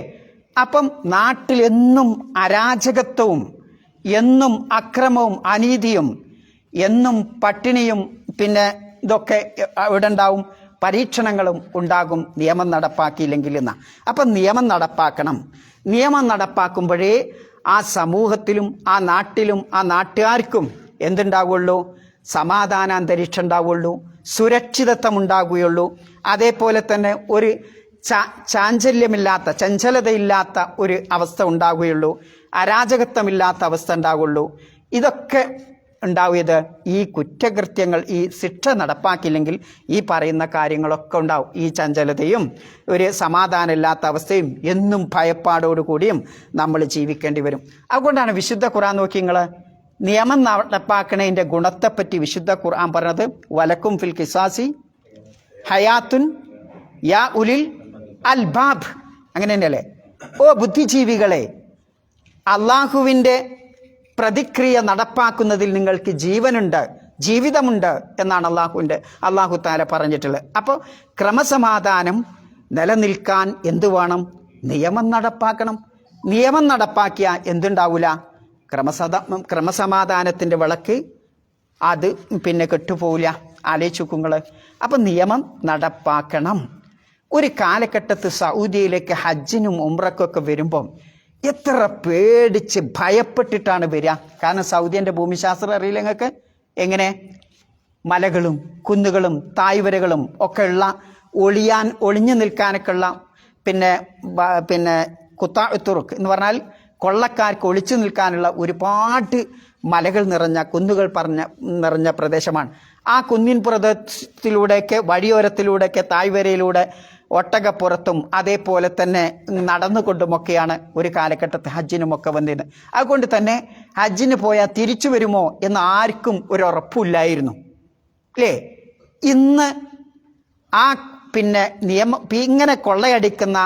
അപ്പം നാട്ടിൽ എന്നും അരാജകത്വവും, എന്നും അക്രമവും അനീതിയും, എന്നും പട്ടിണിയും, പിന്നെ ഇതൊക്കെ ഇവിടെ ഉണ്ടാവും, പരീക്ഷണങ്ങളും ഉണ്ടാകും നിയമം നടപ്പാക്കിയില്ലെങ്കിൽ എന്നാ. അപ്പം നിയമം നടപ്പാക്കണം. നിയമം നടപ്പാക്കുമ്പോഴേ ആ സമൂഹത്തിലും ആ നാട്ടിലും ആ നാട്ടുകാർക്കും എന്തുണ്ടാവുള്ളൂ? സമാധാന അന്തരീക്ഷം ഉണ്ടാവുള്ളൂ, സുരക്ഷിതത്വം ഉണ്ടാകുകയുള്ളൂ. അതേപോലെ തന്നെ ഒരു ചഞ്ചലതയില്ലാത്ത ഒരു അവസ്ഥ ഉണ്ടാകുകയുള്ളൂ, അരാജകത്വമില്ലാത്ത അവസ്ഥ ഉണ്ടാകുള്ളൂ. ഇതൊക്കെ ഉണ്ടാവിയത് ഈ കുറ്റകൃത്യങ്ങൾ, ഈ ശിക്ഷ നടപ്പാക്കിയില്ലെങ്കിൽ ഈ പറയുന്ന കാര്യങ്ങളൊക്കെ ഉണ്ടാവും. ഈ ചഞ്ചലതയും ഒരു സമാധാനമില്ലാത്ത അവസ്ഥയും എന്നും ഭയപ്പാടോടുകൂടിയും നമ്മൾ ജീവിക്കേണ്ടി വരും. അതുകൊണ്ടാണ് വിശുദ്ധ ഖുർആൻ നോക്കി നിങ്ങൾ, നിയമം നടപ്പാക്കണതിൻ്റെ ഗുണത്തെപ്പറ്റി വിശുദ്ധ ഖുർആൻ പറഞ്ഞത് വലക്കും ഫിൽ ഖിസാസി ഹയാത്തുൻ യാ ഉലിൽ അൽബാബ്. അങ്ങനെ തന്നെയല്ലേ? ഓ ബുദ്ധിജീവികളെ, അള്ളാഹുവിൻ്റെ പ്രതിക്രിയ നടപ്പാക്കുന്നതിൽ നിങ്ങൾക്ക് ജീവനുണ്ട്, ജീവിതമുണ്ട് എന്നാണ് അള്ളാഹു താല പറഞ്ഞിട്ടുള്ളത്. അപ്പോൾ ക്രമസമാധാനം നിലനിൽക്കാൻ എന്തു വേണം? നിയമം നടപ്പാക്കണം. നിയമം നടപ്പാക്കിയാൽ എന്തുണ്ടാവില്ല? ക്രമസമാധാനത്തിൻ്റെ വിളക്ക് അത് പിന്നെ കെട്ടുപോവില്ല. ആലോചിക്കുങ്ങൾ. അപ്പം നിയമം നടപ്പാക്കണം. ഒരു കാലഘട്ടത്ത് സൗദിയിലേക്ക് ഹജ്ജിനും ഉംറക്കൊക്കെ വരുമ്പം എത്ര പേടിച്ച് ഭയപ്പെട്ടിട്ടാണ് വരിക. കാരണം സൗദിൻ്റെ ഭൂമിശാസ്ത്രം അറിയില്ല നിങ്ങൾക്ക്? എങ്ങനെ മലകളും കുന്നുകളും തായ്വരകളും ഒക്കെ ഉള്ള ഒളിഞ്ഞു നിൽക്കാനൊക്കെ ഉള്ള പിന്നെ കുത്താത്തുറുക്ക് എന്ന് പറഞ്ഞാൽ കൊള്ളക്കാർക്ക് ഒളിച്ചു നിൽക്കാനുള്ള ഒരുപാട് മലകൾ നിറഞ്ഞ കുന്നുകൾ നിറഞ്ഞ പ്രദേശമാണ്. ആ കുന്നിൻ പ്രദേശത്തിലൂടെയൊക്കെ വഴിയോരത്തിലൂടെയൊക്കെ തായ്വരയിലൂടെ ഒട്ടകപ്പുറത്തും അതേപോലെ തന്നെ നടന്നുകൊണ്ടുമൊക്കെയാണ് ഒരു കാലഘട്ടത്തിൽ ഹജ്ജിനുമൊക്കെ വന്നിരുന്നത്. അതുകൊണ്ട് തന്നെ ഹജ്ജിന് പോയാൽ തിരിച്ചു വരുമോ എന്ന് ആർക്കും ഒരു ഉറപ്പില്ലായിരുന്നു അല്ലേ. ഇന്ന് ആ ഇങ്ങനെ കൊള്ളയടിക്കുന്ന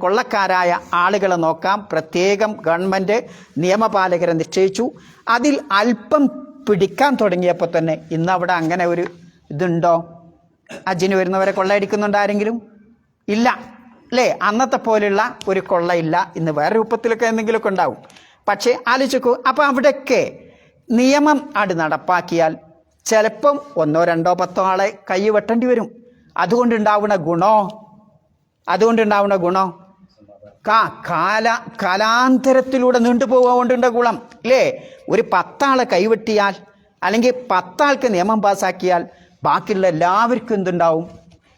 കൊള്ളക്കാരായ ആളുകളെ നോക്കാം. പ്രത്യേകം ഗവൺമെൻറ് നിയമപാലകരെ നിശ്ചയിച്ചു. അതിൽ അല്പം പിടിക്കാൻ തുടങ്ങിയപ്പോൾ തന്നെ ഇന്ന് അവിടെ അങ്ങനെ ഒരു ഇതുണ്ടോ? ഹജ്ജിന് വരുന്നവരെ കൊള്ളയടിക്കുന്നുണ്ട് ആരെങ്കിലും? ഇല്ല അല്ലേ. അന്നത്തെ പോലെയുള്ള ഒരു കൊള്ളയില്ല. ഇന്ന് വേറെ രൂപത്തിലൊക്കെ എന്തെങ്കിലുമൊക്കെ ഉണ്ടാവും. പക്ഷേ ആലോചിക്കൂ, അപ്പം അവിടെയൊക്കെ നിയമം നടപ്പാക്കിയാൽ ചിലപ്പം 1, 2, 10 ആളെ കൈ വെട്ടേണ്ടി വരും. അതുകൊണ്ടുണ്ടാവുന്ന ഗുണോ കാലാന്തരത്തിലൂടെ നീണ്ടുപോകൊണ്ടുണ്ട ഗുണം അല്ലേ. ഒരു 10 ആളെ കൈവെട്ടിയാൽ അല്ലെങ്കിൽ 10 ആൾക്ക് നിയമം പാസാക്കിയാൽ ബാക്കിയുള്ള എല്ലാവർക്കും എന്തുണ്ടാവും?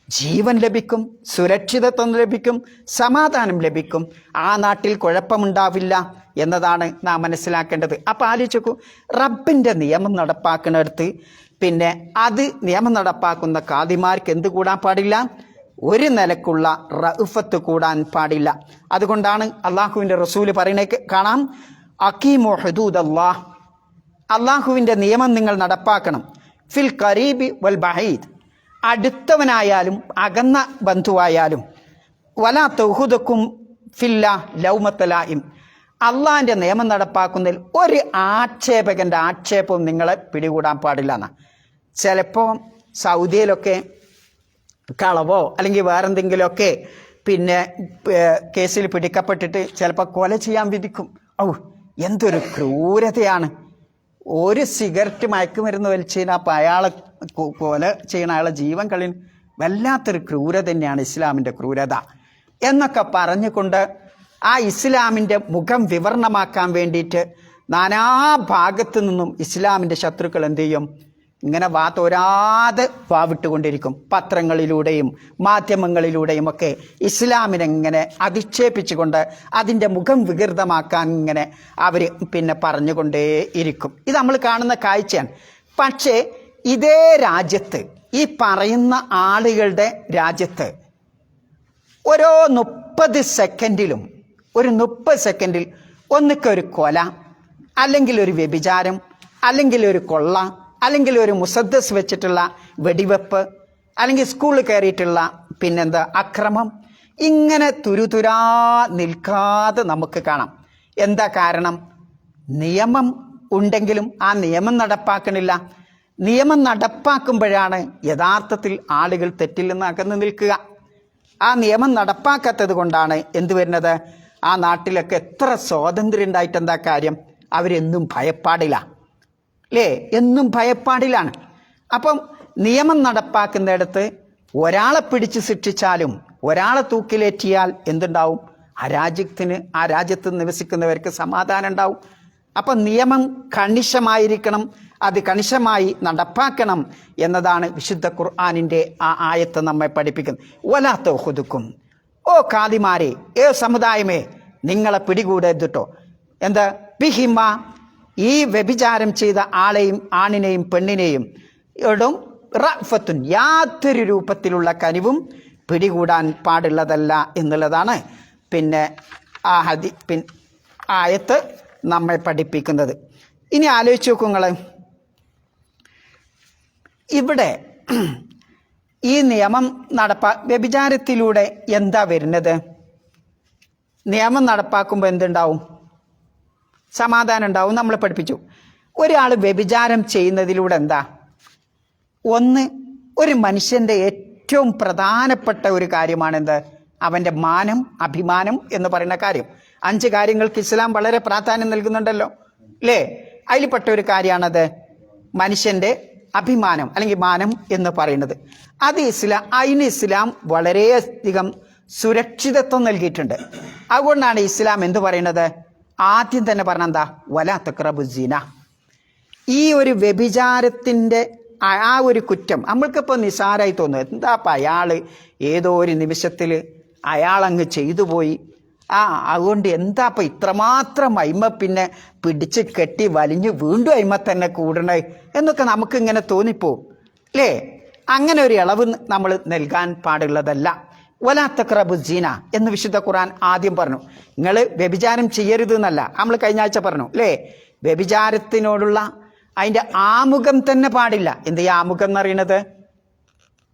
ജീവൻ ലഭിക്കും, സുരക്ഷിതത്വം ലഭിക്കും, സമാധാനം ലഭിക്കും. ആ നാട്ടിൽ കുഴപ്പമുണ്ടാവില്ല എന്നതാണ് നാം മനസ്സിലാക്കേണ്ടത്. അപ്പം ആലോചിക്കൂ, റബ്ബിൻ്റെ നിയമം നടപ്പാക്കുന്നിടത്ത് അത് നിയമം നടപ്പാക്കുന്ന ഖാദിമാർക്ക് എന്ത് കൂടാൻ പാടില്ല? ഒരു നിലക്കുള്ള റഅഫത്ത് കൂടാൻ പാടില്ല. അതുകൊണ്ടാണ് അള്ളാഹുവിൻ്റെ റസൂല് പറയുന്നത് കാണാം, അഖീമു ഹുദൂദല്ലാഹ്, അള്ളാഹുവിൻ്റെ നിയമം നിങ്ങൾ നടപ്പാക്കണം. ഫിൽ ഖരീബി വൽ ബഈദ്, അടുത്തവനായാലും അകന്ന ബന്ധുവായാലും. വലാ തൗഹുദക്കും ഫില്ലാ ലൗമത്ത ലായിം, അള്ളാഹിൻ്റെ നിയമം നടപ്പാക്കുന്നതിൽ ഒരു ആക്ഷേപകൻ്റെ ആക്ഷേപവും നിങ്ങളെ പിടികൂടാൻ പാടില്ല എന്നാണ്. ചിലപ്പോൾ സൗദിയിലൊക്കെ കളവോ അല്ലെങ്കിൽ വേറെന്തെങ്കിലുമൊക്കെ കേസിൽ പിടിക്കപ്പെട്ടിട്ട് ചിലപ്പോൾ കൊല ചെയ്യാൻ വിധിക്കും. എന്തൊരു ക്രൂരതയാണ്! ഒരു സിഗരറ്റ് മയക്കുമരുന്ന് വലിച്ചു കഴിഞ്ഞാൽ അപ്പം അയാളെ കൊല ചെയ്യണ അയാളെ ജീവൻ കളയും. വല്ലാത്തൊരു ക്രൂരത തന്നെയാണ് ഇസ്ലാമിൻ്റെ ക്രൂരത എന്നൊക്കെ പറഞ്ഞുകൊണ്ട് ആ ഇസ്ലാമിൻ്റെ മുഖം വിവരണമാക്കാൻ വേണ്ടിയിട്ട് നാനാഭാഗത്തു നിന്നും ഇസ്ലാമിൻ്റെ ശത്രുക്കൾ എന്ത് ചെയ്യും? ഇങ്ങനെ തോരാതെ വാവിട്ടുകൊണ്ടിരിക്കും. പത്രങ്ങളിലൂടെയും മാധ്യമങ്ങളിലൂടെയും ഒക്കെ ഇസ്ലാമിനെ ഇങ്ങനെ അധിക്ഷേപിച്ചുകൊണ്ട് അതിൻ്റെ മുഖം വികൃതമാക്കാൻ ഇങ്ങനെ അവർ പറഞ്ഞുകൊണ്ടേ ഇരിക്കും. ഇത് നമ്മൾ കാണുന്ന കാഴ്ചയാണ്. പക്ഷേ ഇതേ രാജ്യത്ത്, ഈ പറയുന്ന ആളുകളുടെ രാജ്യത്ത് ഓരോ 30 സെക്കൻഡിലും ഒരു 30 സെക്കൻഡിൽ ഒന്നിക്കൊരു കൊല, അല്ലെങ്കിൽ ഒരു വ്യഭിചാരം, അല്ലെങ്കിൽ ഒരു കൊള്ള, അല്ലെങ്കിൽ ഒരു മുസദ്ദസ് വെച്ചിട്ടുള്ള വെടിവെപ്പ്, അല്ലെങ്കിൽ സ്കൂളിൽ കയറിയിട്ടുള്ള അക്രമം, ഇങ്ങനെ തുരുതുരാ നിൽക്കാതെ നമുക്ക് കാണാം. എന്താ കാരണം? നിയമം ഉണ്ടെങ്കിലും ആ നിയമം നടപ്പാക്കണില്ല. നിയമം നടപ്പാക്കുമ്പോഴാണ് യഥാർത്ഥത്തിൽ ആളുകൾ തെറ്റിൽ നിന്ന് അകന്നു നിൽക്കുക. ആ നിയമം നടപ്പാക്കാത്തത് കൊണ്ടാണ് എന്ത് വരുന്നത്? ആ നാട്ടിലൊക്കെ എത്ര സ്വാതന്ത്ര്യം ഉണ്ടായിട്ട് എന്താ കാര്യം? അവരെന്നും ഭയപ്പാടില്ല അല്ലേ, എന്നും ഭയപ്പാടിലാണ്. അപ്പം നിയമം നടപ്പാക്കുന്നിടത്ത് ഒരാളെ പിടിച്ച് ശിക്ഷിച്ചാലും ഒരാളെ തൂക്കിലേറ്റിയാൽ എന്തുണ്ടാവും? ആ രാജ്യത്ത് നിവസിക്കുന്നവർക്ക് സമാധാനം ഉണ്ടാവും. അപ്പം നിയമം കണിശമായിരിക്കണം, അത് കണിശമായി നടപ്പാക്കണം എന്നതാണ് വിശുദ്ധ ഖുർആനിൻ്റെ ആ ആയത്ത് നമ്മെ പഠിപ്പിക്കുന്നത്. വലാ തൗഖുദുക്കും, ഓ ഖാദിമാരെ, സമുദായമേ, നിങ്ങളെ പിടികൂടരുതട്ടോ. എന്താ? ബിഹിമ, ഈ വ്യഭിചാരം ചെയ്ത ആണിനെയും പെണ്ണിനെയും ഇടും റഅഫത്തുൻ, യാതൊരു രൂപത്തിലുള്ള കനിവും പിടികൂടാൻ പാടുള്ളതല്ല എന്നുള്ളതാണ് ആ ആയത്ത് നമ്മെ പഠിപ്പിക്കുന്നത്. ഇനി ആലോചിച്ച് നോക്കൂ നിങ്ങൾ, ഇവിടെ ഈ നിയമം വ്യഭിചാരത്തിലൂടെ എന്താ വരുന്നത്? നിയമം നടപ്പാക്കുമ്പോൾ എന്തുണ്ടാവും? സമാധാനം ഉണ്ടാവും. നമ്മളെ പഠിപ്പിച്ചു. ഒരാൾ വ്യഭിചാരം ചെയ്യുന്നതിലൂടെ എന്താ? ഒന്ന്, ഒരു മനുഷ്യൻ്റെ ഏറ്റവും പ്രധാനപ്പെട്ട ഒരു കാര്യമാണെന്ത്? അവൻ്റെ മാനം, അഭിമാനം എന്ന് പറയുന്ന കാര്യം. 5 കാര്യങ്ങൾക്ക് ഇസ്ലാം വളരെ പ്രാധാന്യം നൽകുന്നുണ്ടല്ലോ അല്ലേ? അതിൽപ്പെട്ട ഒരു മനുഷ്യൻ്റെ അഭിമാനം അല്ലെങ്കിൽ മാനം എന്ന് പറയുന്നത്. അതിന് ഇസ്ലാം വളരെയധികം സുരക്ഷിതത്വം നൽകിയിട്ടുണ്ട്. അതുകൊണ്ടാണ് ഇസ്ലാം എന്ത് പറയുന്നത്? ആദ്യം തന്നെ പറഞ്ഞെന്താ? വലാ തഖ്റബു സിന. ഈ ഒരു വ്യഭിചാരത്തിൻ്റെ ആ ഒരു കുറ്റം നമ്മൾക്കിപ്പോൾ നിസ്സാരമായി തോന്നുന്നു. എന്താ അപ്പം അയാൾ ഏതോ ഒരു നിമിഷത്തിൽ അയാളങ്ങ് ചെയ്തു പോയി, അതുകൊണ്ട് എന്താ അപ്പം ഇത്രമാത്രം അയിമ പിടിച്ച് കെട്ടി വലിഞ്ഞ് വീണ്ടും അയിമ തന്നെ കൂടണേ എന്നൊക്കെ നമുക്കിങ്ങനെ തോന്നിപ്പോവും അല്ലേ? അങ്ങനെ ഒരു ഇളവ് നമ്മൾ നൽകാൻ പാടുള്ളതല്ല. വലാ തഖ്റബു സീന എന്ന് വിശുദ്ധ ഖുർആൻ ആദ്യം പറഞ്ഞു. നിങ്ങൾ വ്യഭിചാരം ചെയ്യരുത് എന്നല്ല, നമ്മൾ കഴിഞ്ഞ ആഴ്ച പറഞ്ഞു അല്ലേ? വ്യഭിചാരത്തിനോടുള്ള അതിൻ്റെ ആമുഖം തന്നെ പാടില്ല. എന്ത് ഈ ആമുഖം എന്നറിയണത്?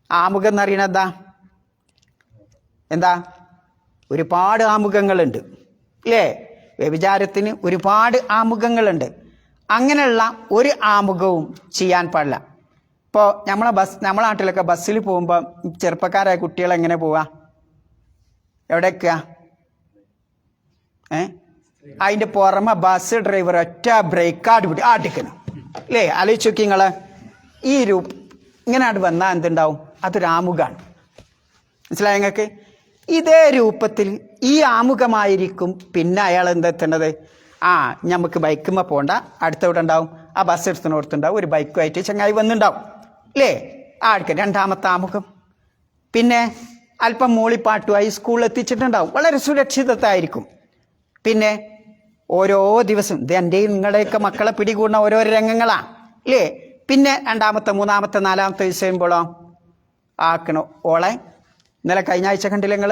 ആമുഖം എന്നറിയണത് എന്താ? ഒരുപാട് ആമുഖങ്ങളുണ്ട് അല്ലേ? വ്യഭിചാരത്തിന് ഒരുപാട് ആമുഖങ്ങളുണ്ട്. അങ്ങനെയുള്ള ഒരു ആമുഖവും ചെയ്യാൻ പാടില്ല. ഇപ്പോൾ നമ്മളെ നാട്ടിലൊക്കെ ബസ്സിൽ പോകുമ്പോൾ ചെറുപ്പക്കാരായ കുട്ടികൾ എങ്ങനെ പോവുക? എവിടെ വെക്കുക? അതിൻ്റെ പുറമെ ബസ് ഡ്രൈവർ ഒറ്റ ബ്രേക്കാട് ആട്ടിക്കണം അല്ലേ? ആലോചിച്ച് നോക്കി നിങ്ങൾ. ഈ ഇങ്ങനെ വന്നാൽ എന്തുണ്ടാവും? അതൊരു ആമുഖമാണ്. മനസ്സിലായ നിങ്ങൾക്ക്? ഇതേ രൂപത്തിൽ ഈ ആമുഖമായിരിക്കും പിന്നെ അയാൾ എന്തെത്തേണ്ടത്? നമുക്ക് ബൈക്കുമ്മ പോകണ്ട, അടുത്തവിടെ ഉണ്ടാവും, ആ ബസ് എടുത്തുണ്ടാവും, ഒരു ബൈക്കുമായിട്ട് ചങ്ങായി വന്നിട്ടുണ്ടാവും അല്ലേ? രണ്ടാമത്തെ ആമുഖം. പിന്നെ അല്പം മൂളിപ്പാട്ടുമായി സ്കൂളിൽ എത്തിച്ചിട്ടുണ്ടാവും, വളരെ സുരക്ഷിതത്തായിരിക്കും. പിന്നെ ഓരോ ദിവസം ഇത് എൻ്റെയും നിങ്ങളുടെയൊക്കെ മക്കളെ പിടികൂടുന്ന ഓരോരോ രംഗങ്ങളാണ് അല്ലേ? പിന്നെ രണ്ടാമത്തെ മൂന്നാമത്തെ നാലാമത്തെ വയസ്സ് കഴിയുമ്പോഴോ ആക്കണോ ഓളെ? ഇന്നലെ കഴിഞ്ഞ ആഴ്ച കണ്ടില്ല നിങ്ങൾ?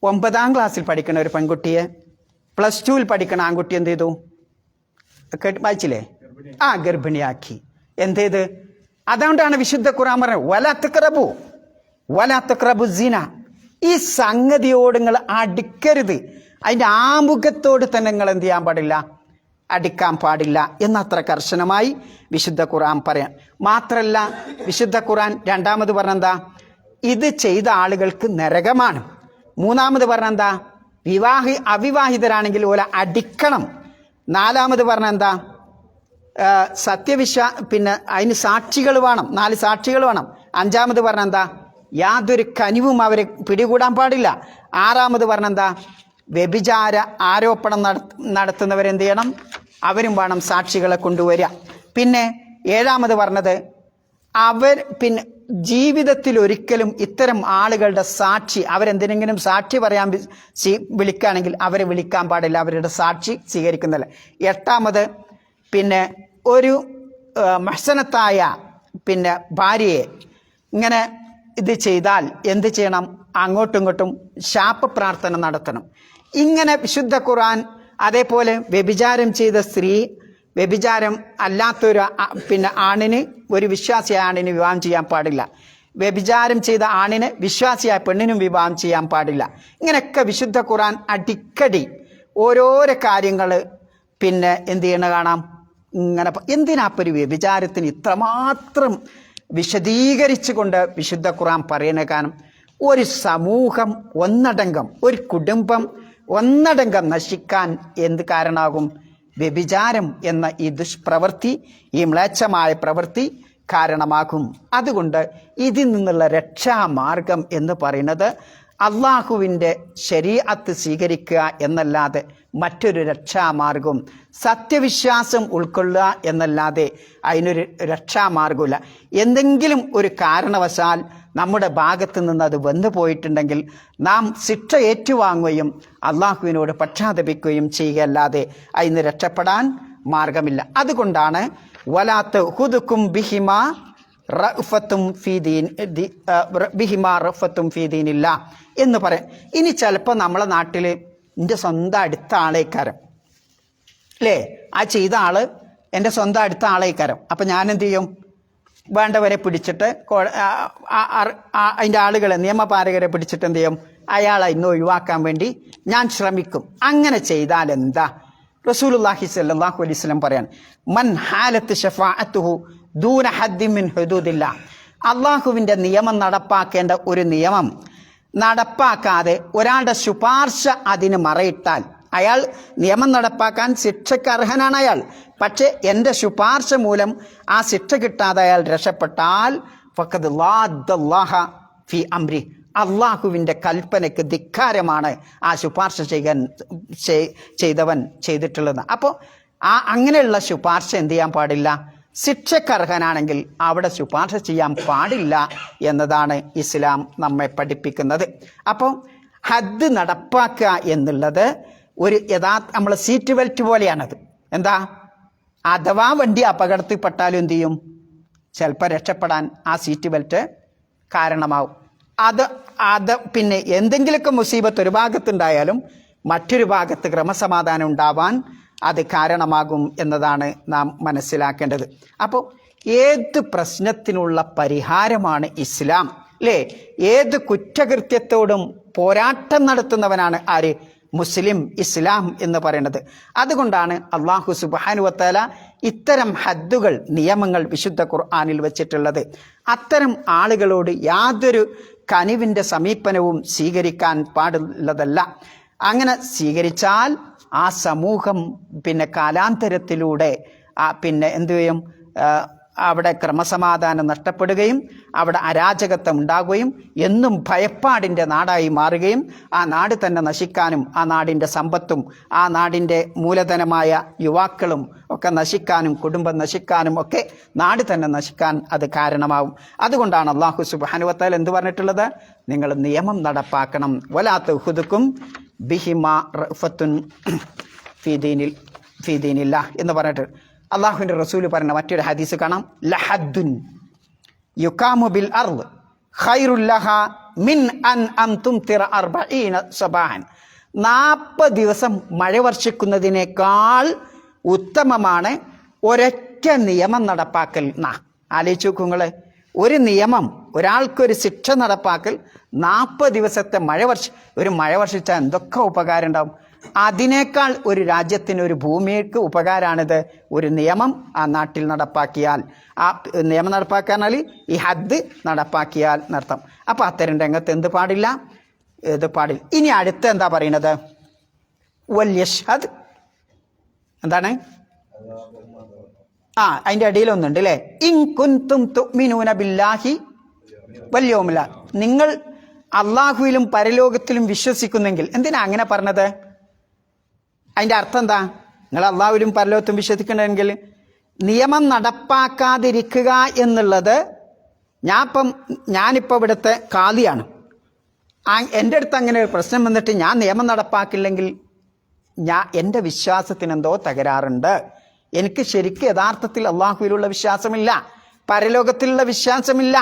9ാം ക്ലാസ്സിൽ പഠിക്കുന്ന ഒരു പെൺകുട്ടിയെ +2 പഠിക്കണ ആൺകുട്ടി എന്ത് ചെയ്തു? വായിച്ചില്ലേ? ഗർഭിണിയാക്കി. എന്ത് ചെയ്ത്? അതുകൊണ്ടാണ് വിശുദ്ധ ഖുർആൻ പറഞ്ഞത് വലാ തഖ്റബു സിന. ഈ സംഗതിയോട് നിങ്ങൾ അടുക്കരുത്. അതിൻ്റെ ആമുഖത്തോട് തന്നെ നിങ്ങൾ എന്ത് ചെയ്യാൻ പാടില്ല? അടുക്കാൻ പാടില്ല എന്നത്ര കർശനമായി വിശുദ്ധ ഖുർആൻ പറയാൻ. മാത്രല്ല വിശുദ്ധ ഖുർആൻ രണ്ടാമത് പറഞ്ഞെന്താ? ഇത് ചെയ്ത ആളുകൾക്ക് നരകമാണ്. മൂന്നാമത് പറഞ്ഞെന്താ? അവിവാഹിതരാണെങ്കിൽ ഓല അടിക്കണം. നാലാമത് പറഞ്ഞെന്താ? പിന്നെ അതിന് സാക്ഷികൾ വേണം, 4 സാക്ഷികൾ വേണം. അഞ്ചാമത് പറഞ്ഞെന്താ? യാതൊരു കനിവും അവരെ പിടികൂടാൻ പാടില്ല. ആറാമത് പറഞ്ഞെന്താ? വ്യഭിചാര ആരോപണം നടത്തുന്നവരെന്ത് ചെയ്യണം? അവരും വേണം സാക്ഷികളെ കൊണ്ടുവരിക. പിന്നെ ഏഴാമത് പറഞ്ഞത് പിന്നെ ജീവിതത്തിൽ ഒരിക്കലും ഇത്തരം ആളുകളുടെ സാക്ഷി, അവരെന്തിനെങ്കിലും സാക്ഷി പറയാൻ വിളിക്കുകയാണെങ്കിൽ അവരെ വിളിക്കാൻ പാടില്ല, അവരുടെ സാക്ഷി സ്വീകരിക്കുന്നില്ല. എട്ടാമത് പിന്നെ ഒരു മഹ്സനത്തായ പിന്നെ ഭാര്യയെ ഇങ്ങനെ ഇത് ചെയ്താൽ എന്ത് ചെയ്യണം? അങ്ങോട്ടും ഇങ്ങോട്ടും ശാപ പ്രാർത്ഥന നടത്തണം. ഇങ്ങനെ വിശുദ്ധ ഖുർആൻ. അതേപോലെ വ്യഭിചാരം ചെയ്ത സ്ത്രീ, വ്യഭിചാരം അല്ലാത്തൊരു പിന്നെ ആണിന്, ഒരു വിശ്വാസിയായ ആണിന് വിവാഹം ചെയ്യാൻ പാടില്ല. വ്യഭിചാരം ചെയ്ത ആണിന് വിശ്വാസിയായ പെണ്ണിനും വിവാഹം ചെയ്യാൻ പാടില്ല. ഇങ്ങനെയൊക്കെ വിശുദ്ധ ഖുർആൻ അടിക്കടി ഓരോരോ കാര്യങ്ങൾ പിന്നെ എന്ത് ചെയ്യണ കാണാം. ഇങ്ങനെ എന്തിനാപ്പം ഒരു വ്യഭിചാരത്തിന് ഇത്രമാത്രം വിശദീകരിച്ചുകൊണ്ട് വിശുദ്ധ ഖുർആൻ പറയുന്ന? കാരണം ഒരു സമൂഹം ഒന്നടങ്കം, ഒരു കുടുംബം ഒന്നടങ്കം നശിക്കാൻ എന്ത് കാരണമാകും? വ്യഭിചാരം എന്ന ഈ ദുഷ്പ്രവൃത്തി, ഈ മ്ലേച്ഛമായ പ്രവൃത്തി കാരണമാകും. അതുകൊണ്ട് ഇതിൽ നിന്നുള്ള രക്ഷാമാർഗം എന്ന് പറയുന്നത് അള്ളാഹുവിൻ്റെ ശരീഅത്ത് സ്വീകരിക്കുക എന്നല്ലാതെ മറ്റൊരു രക്ഷാമാർഗവും, സത്യവിശ്വാസം ഉൾക്കൊള്ളുക എന്നല്ലാതെ അതിനൊരു രക്ഷാമാർഗമില്ല. എന്തെങ്കിലും ഒരു കാരണവശാൽ നമ്മുടെ ഭാഗത്ത് നിന്ന് അത് വന്നു പോയിട്ടുണ്ടെങ്കിൽ നാം ശിക്ഷ ഏറ്റുവാങ്ങുകയും അള്ളാഹുവിനോട് പക്ഷാതപിക്കുകയും ചെയ്യുകയല്ലാതെ അതിന് രക്ഷപ്പെടാൻ മാർഗമില്ല. അതുകൊണ്ടാണ് വലാത്ത് ഹുദുക്കും ബിഹിമാ റഫത്തും ഫീദീനില്ല എന്ന് പറയാം. ഇനി ചിലപ്പോൾ നമ്മളെ നാട്ടിൽ എൻ്റെ സ്വന്തം അടുത്ത ആളേക്കാരം അല്ലേ? ആ ചെയ്ത ആള് എൻ്റെ സ്വന്തം അടുത്ത ആളേക്കാരം. അപ്പം ഞാൻ എന്ത് ചെയ്യും? വേണ്ടവരെ പിടിച്ചിട്ട് അതിൻ്റെ ആളുകളെ, നിയമപാലകരെ പിടിച്ചിട്ട് എന്ത് ചെയ്യും? അയാളെ ഇന്ന് ഒഴിവാക്കാൻ വേണ്ടി ഞാൻ ശ്രമിക്കും. അങ്ങനെ ചെയ്താൽ എന്താ? റസൂലുള്ളാഹി സ്വല്ലല്ലാഹു അലൈഹി വസല്ലം പറയാണ്, മൻ ഹാലത്ത് ശഫാഅത്തുഹു ദൂന ഹദ്ദിൻ മിൻ ഹുദൂദില്ലാഹ്. അള്ളാഹുവിൻ്റെ നിയമം നടപ്പാക്കേണ്ട ഒരു നിയമം നടപ്പാക്കാതെ ഒരാളുടെ ശുപാർശ അതിന് മറയിട്ടാൽ, അയാൾ നിയമം നടപ്പാക്കാൻ ശിക്ഷയ്ക്ക് അർഹനാണ് അയാൾ. പക്ഷേ എൻ്റെ ശുപാർശ മൂലം ആ ശിക്ഷ കിട്ടാതെ അയാൾ രക്ഷപ്പെട്ടാൽ ഫഖദ് ളാദ്ദല്ലാഹ ഫി അംരി, അള്ളാഹുവിൻ്റെ കൽപ്പനയ്ക്ക് ധിക്കാരമാണ് ആ ശുപാർശ ചെയ്തവൻ ചെയ്തിട്ടുള്ളത്. അപ്പോൾ അങ്ങനെയുള്ള ശുപാർശ എന്ത് ചെയ്യാൻ പാടില്ല? ശിക്ഷക്കർഹനാണെങ്കിൽ അവിടെ ശുപാർശ ചെയ്യാൻ പാടില്ല എന്നതാണ് ഇസ്ലാം നമ്മെ പഠിപ്പിക്കുന്നത്. അപ്പോൾ ഹദ് നടപ്പാക്കുക എന്നുള്ളത് ഒരു നമ്മൾ സീറ്റ് ബെൽറ്റ് പോലെയാണത്. എന്താ? അഥവാ വണ്ടി അപകടത്തിൽപ്പെട്ടാലും എന്ത് ചെയ്യും? ചിലപ്പോൾ രക്ഷപ്പെടാൻ ആ സീറ്റ് ബെൽറ്റ് കാരണമാവും. അത് പിന്നെ എന്തെങ്കിലുമൊക്കെ മുസീബത്ത് ഒരു ഭാഗത്തുണ്ടായാലും മറ്റൊരു ഭാഗത്ത് ക്രമസമാധാനം ഉണ്ടാവാൻ അത് കാരണമാകും എന്നതാണ് നാം മനസ്സിലാക്കേണ്ടത്. അപ്പോൾ ഏത് പ്രശ്നത്തിനുള്ള പരിഹാരമാണ് ഇസ്ലാം, അല്ലേ? ഏത് കുറ്റകൃത്യത്തോടും പോരാട്ടം നടത്തുന്നവനാണ് ആര്? മുസ്ലിം, ഇസ്ലാം എന്ന് പറയുന്നത്. അതുകൊണ്ടാണ് അള്ളാഹു സുബ്ഹാനഹു വ തആല ഇത്തരം ഹദ്ദുകൾ, നിയമങ്ങൾ വിശുദ്ധ ഖുർആനിൽ വെച്ചിട്ടുള്ളത്. അത്തരം ആളുകളോട് യാതൊരു കനിവിൻ്റെ സമീപനവും സ്വീകരിക്കാൻ പാടുള്ളതല്ല. അങ്ങനെ സ്വീകരിച്ചാൽ ആ സമൂഹം പിന്നെ കാലാന്തരത്തിലൂടെ പിന്നെ എന്തു ചെയ്യും? അവിടെ ക്രമസമാധാനം നഷ്ടപ്പെടുകയും അവിടെ അരാജകത്വം ഉണ്ടാകുകയും എന്നും ഭയപ്പാടിൻ്റെ നാടായി മാറുകയും ആ നാട് തന്നെ നശിക്കാനും ആ നാടിൻ്റെ സമ്പത്തും ആ നാടിൻ്റെ മൂലധനമായ യുവാക്കളും ഒക്കെ നശിക്കാനും കുടുംബം നശിക്കാനും ഒക്കെ നാട് തന്നെ നശിക്കാൻ അത് കാരണമാവും. അതുകൊണ്ടാണ് അല്ലാഹു സുബ്ഹാനഹു വ തആല എന്ത് പറഞ്ഞിട്ടുള്ളത്? നിങ്ങൾ നിയമം നടപ്പാക്കണം. വലാ തഖുദുക്കും ബിഹിമാ റഅഫത്തുൻ ഫീ ദീനില്ലാഹ് എന്ന് പറഞ്ഞിട്ട് അള്ളാഹുവിൻ്റെ റസൂൽ പറഞ്ഞ മറ്റൊരു ഹദീസ് കാണാം. ലഹദ്ദുൻ യുകാമു ബിൽ അർദ് ഖൈറുൽ ലഹാ മിൻ അൻ തുംതിറ 40 സബാഹൻ. 40 ദിവസം മഴ വർഷിക്കുന്നതിനേക്കാൾ ഉത്തമമാണ് ഒരൊറ്റ നിയമം നടപ്പാക്കൽ. ആലോചിച്ച് നോക്കൂ നിങ്ങൾ, ഒരു നിയമം, ഒരാൾക്കൊരു ശിക്ഷ നടപ്പാക്കൽ 40 ദിവസത്തെ ഒരു മഴ വർഷിച്ചാൽ എന്തൊക്കെ ഉപകാരം ഉണ്ടാവും. അതിനേക്കാൾ ഒരു രാജ്യത്തിന്, ഒരു ഭൂമിക്ക് ഉപകാരമാണിത് ഒരു നിയമം ആ നാട്ടിൽ നടപ്പാക്കിയാൽ. ആ നിയമം നടപ്പാക്കാനാൽ ഈ ഹദ് നടപ്പാക്കിയാൽ നടത്താം. അപ്പോൾ അത്തരം രംഗത്ത് എന്ത് പാടില്ല? ഇത് പാടില്ല. ഇനി അടുത്ത് എന്താ പറയുന്നത്? വൽയഷ്ഹദ് എന്താണ്? അതിൻ്റെ അടിയിലൊന്നുണ്ട് അല്ലേ? ഇൻ കുൻതും തുഅ്മിനൂന ബില്ലാഹി വൽ യൗമിൽ ആഖിർ. നിങ്ങൾ അള്ളാഹുവിലും പരലോകത്തിലും വിശ്വസിക്കുന്നെങ്കിൽ. എന്തിനാ അങ്ങനെ പറഞ്ഞത്? അതിൻ്റെ അർത്ഥം എന്താ? നിങ്ങൾ അള്ളാഹുവിലും പരലോകത്തും വിശ്വസിക്കണമെങ്കിൽ നിയമം നടപ്പാക്കാതിരിക്കുക എന്നുള്ളത്, ഞാനിപ്പോൾ ഇവിടുത്തെ കാദിയാണ്, എൻ്റെ അടുത്ത് അങ്ങനെ ഒരു പ്രശ്നം വന്നിട്ട് ഞാൻ നിയമം നടപ്പാക്കില്ലെങ്കിൽ എൻ്റെ വിശ്വാസത്തിന് എന്തോ തകരാറുണ്ട്. എനിക്ക് ശരിക്കും യഥാർത്ഥത്തിൽ അള്ളാഹുവിലുള്ള വിശ്വാസമില്ല, പരലോകത്തിലുള്ള വിശ്വാസമില്ല,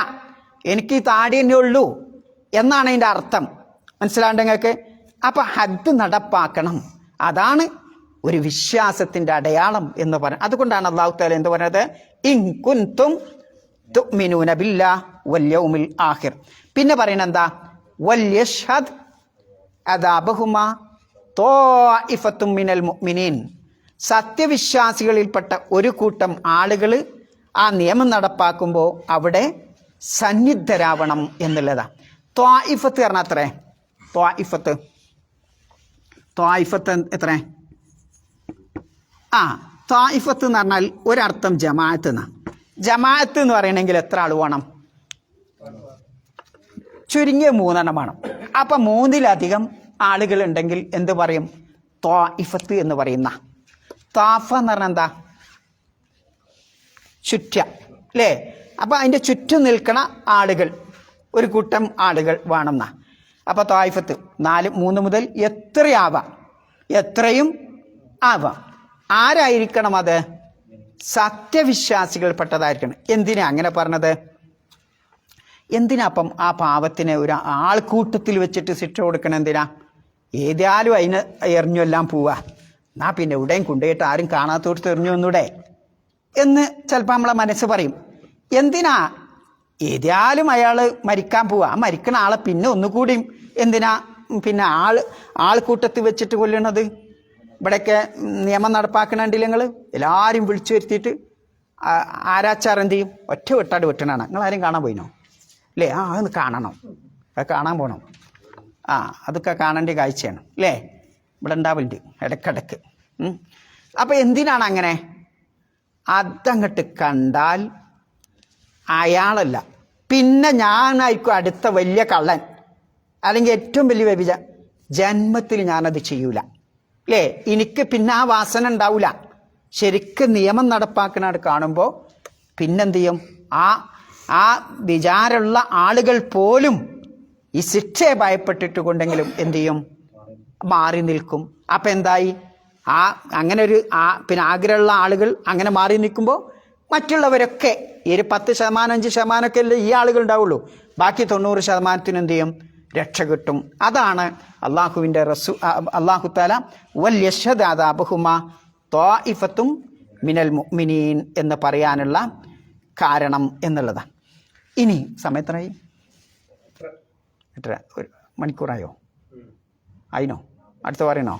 എനിക്ക് ഈ താടി തന്നെ ഉള്ളൂ എന്നാണ് അതിൻ്റെ അർത്ഥം. മനസ്സിലാണ്ട് നിങ്ങൾക്ക്? അപ്പം ഹദ് നടപ്പാക്കണം, അതാണ് ഒരു വിശ്വാസത്തിൻ്റെ അടയാളം എന്ന് പറയുന്നത്. അതുകൊണ്ടാണ് അല്ലാഹു തആല എന്ത് പറഞ്ഞത്? ഇൻ കുൻതും തുഅ്മിനൂന ബില്ലാഹി വൽ യൗമിൽ ആഖിർ. പിന്നെ പറയുന്നത് എന്താ? വൽയഷ്ഹദ് അദാബഹുമാ ത്വാഇഫത്തും മിനൽ മുഅ്മിനീൻ. സത്യവിശ്വാസികളിൽപ്പെട്ട ഒരു കൂട്ടം ആളുകൾ ആ നിയമം നടപ്പാക്കുമ്പോൾ അവിടെ സന്നിധരാവണം എന്നുള്ളതാണ്. ത്വാഇഫത്ത് പറഞ്ഞാൽ എത്ര? ത്വായിഫത്ത് എത്ര? ത്വായിഫത്ത് എന്ന് പറഞ്ഞാൽ ഒരർത്ഥം ജമാഅത്ത് എന്നാണ്. ജമാഅത്ത് എന്ന് പറയണമെങ്കിൽ എത്ര ആൾ വേണം? ചുരുങ്ങിയ 3 വേണം. അപ്പം 3-ലധികം ആളുകൾ ഉണ്ടെങ്കിൽ എന്ത് പറയും? ത്വായിഫത്ത് എന്ന് പറയുന്ന. താഫ എന്ന് പറഞ്ഞാൽ എന്താ? ചുറ്റ, അല്ലേ? അപ്പം അതിൻ്റെ ചുറ്റും നിൽക്കണ ആളുകൾ, ഒരു കൂട്ടം ആളുകൾ വേണമെന്നാ. അപ്പോൾ ത്വായിഫത്ത് 3 മുതൽ എത്രയും ആവാം. ആരായിരിക്കണം അത്? സത്യവിശ്വാസികൾപ്പെട്ടതായിരിക്കണം. എന്തിനാ അങ്ങനെ പറഞ്ഞത്? എന്തിനാ അപ്പം ആ പാവത്തിന് ഒരു ആൾക്കൂട്ടത്തിൽ വെച്ചിട്ട് ശിക്ഷ കൊടുക്കണം? എന്തിനാ? ഏതായാലും അതിന് എറിഞ്ഞെല്ലാം പോവാ, എന്നാ പിന്നെ എവിടെയും കൊണ്ടുപോയിട്ട് ആരും കാണാത്തോടത്ത് എറിഞ്ഞു ഒന്നൂടെ എന്ന് ചിലപ്പോൾ നമ്മളെ മനസ്സ് പറയും. എന്തിനാ? ഏതായാലും അയാൾ മരിക്കാൻ പോവാ, ആ മരിക്കുന്ന ആളെ പിന്നെ ഒന്നുകൂടിയും എന്തിനാ പിന്നെ ആൾക്കൂട്ടത്തിൽ വെച്ചിട്ട് കൊല്ലണത്? ഇവിടെയൊക്കെ നിയമം നടപ്പാക്കണുണ്ടില്ല നിങ്ങൾ, എല്ലാവരും വിളിച്ചു വരുത്തിയിട്ട് ആരാച്ചാർ എന്ത് ചെയ്യും? ഒറ്റ വെട്ടാട് വെട്ടണാണ്. നിങ്ങളാരും കാണാൻ പോയിനോ? അല്ലേ? അത് കാണണം, അത് കാണാൻ പോകണം. അതൊക്കെ കാണേണ്ട കാഴ്ചയാണ്, അല്ലേ? ഇവിടെ ഉണ്ടാവില്ല ഇടയ്ക്കിടയ്ക്ക്. അപ്പം എന്തിനാണ് അങ്ങനെ? അതങ്ങോട്ട് കണ്ടാൽ അയാളല്ല, പിന്നെ ഞാനായിരിക്കും അടുത്ത വലിയ കള്ളൻ, അല്ലെങ്കിൽ ഏറ്റവും വലിയ വ്യഭിചാരം. ജന്മത്തിൽ ഞാനത് ചെയ്യൂല, അല്ലേ? എനിക്ക് പിന്നെ ആ വാസന ഉണ്ടാവില്ല. ശരിക്കും നിയമം നടപ്പാക്കുന്നത് കാണുമ്പോൾ പിന്നെന്ത് ചെയ്യും? ആ വിചാരമുള്ള ആളുകൾ പോലും ഈ ശിക്ഷയെ ഭയപ്പെട്ടിട്ട് കൊണ്ടെങ്കിലും എന്തു ചെയ്യും? മാറി നിൽക്കും. അപ്പം എന്തായി? അങ്ങനെ ഒരു പിന്നെ ആഗ്രഹമുള്ള ആളുകൾ അങ്ങനെ മാറി നിൽക്കുമ്പോൾ മറ്റുള്ളവരൊക്കെ ഈ 10%, 5% അല്ലേ ഈ ആളുകൾ ഉണ്ടാവുള്ളൂ. ബാക്കി 90% എന്ത് ചെയ്യും? രക്ഷ കിട്ടും. അതാണ് അള്ളാഹുവിൻ്റെ അള്ളാഹു താല വൽ യശ്ഹദ് അദാബഹുമ ത്വാഇഫത്തും മിനൽ മുഅ്മിനീൻ എന്ന് പറയാനുള്ള കാരണം എന്നുള്ളതാണ്. ഇനി സമയത്തിനായി എത്ര ഒരു മണിക്കൂറായോ? ആയിനോ? അടുത്ത പറയണോ?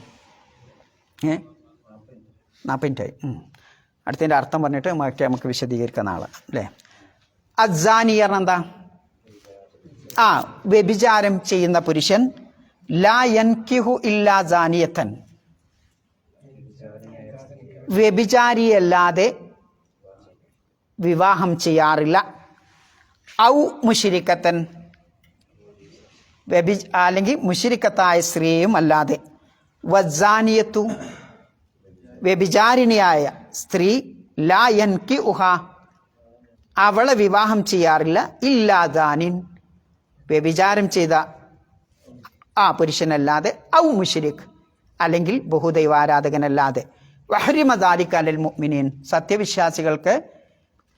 40 മിനിറ്റായി. അടുത്തതിൻ്റെ അർത്ഥം പറഞ്ഞിട്ട് നമുക്ക് വിശദീകരിക്കുന്ന ആള് അല്ലേ. അസ്സാനി പറഞ്ഞ എന്താ? വ്യഭിചാരം ചെയ്യുന്ന പുരുഷൻ ലാ യൻകിഹു ഇല്ലാ സാനിയത്തൻ, വ്യഭിചാരിയല്ലാതെ വിവാഹം ചെയ്യാറില്ല. ഔ മുശ്രിക്കത്തൻ, അല്ലെങ്കിൽ മുശ്രിക്കത്തായ സ്ത്രീയും അല്ലാതെ. വസ്സാനിയത്തു, വ്യഭിചാരിണിയായ സ്ത്രീ ലാ യൻകിഉഹ, അവളെ വിവാഹം ചെയ്യാറില്ല. ഇല്ലാ ദാനിൻ, വ്യഭിചാരം ചെയ്ത ആ പുരുഷനല്ലാതെ. ഔ മുശ്രിക്, അല്ലെങ്കിൽ ബഹുദൈവാരാധകനല്ലാതെ. വഹരിമ ദാലിക അലൽ മുഅ്മിനീൻ, സത്യവിശ്വാസികൾക്ക്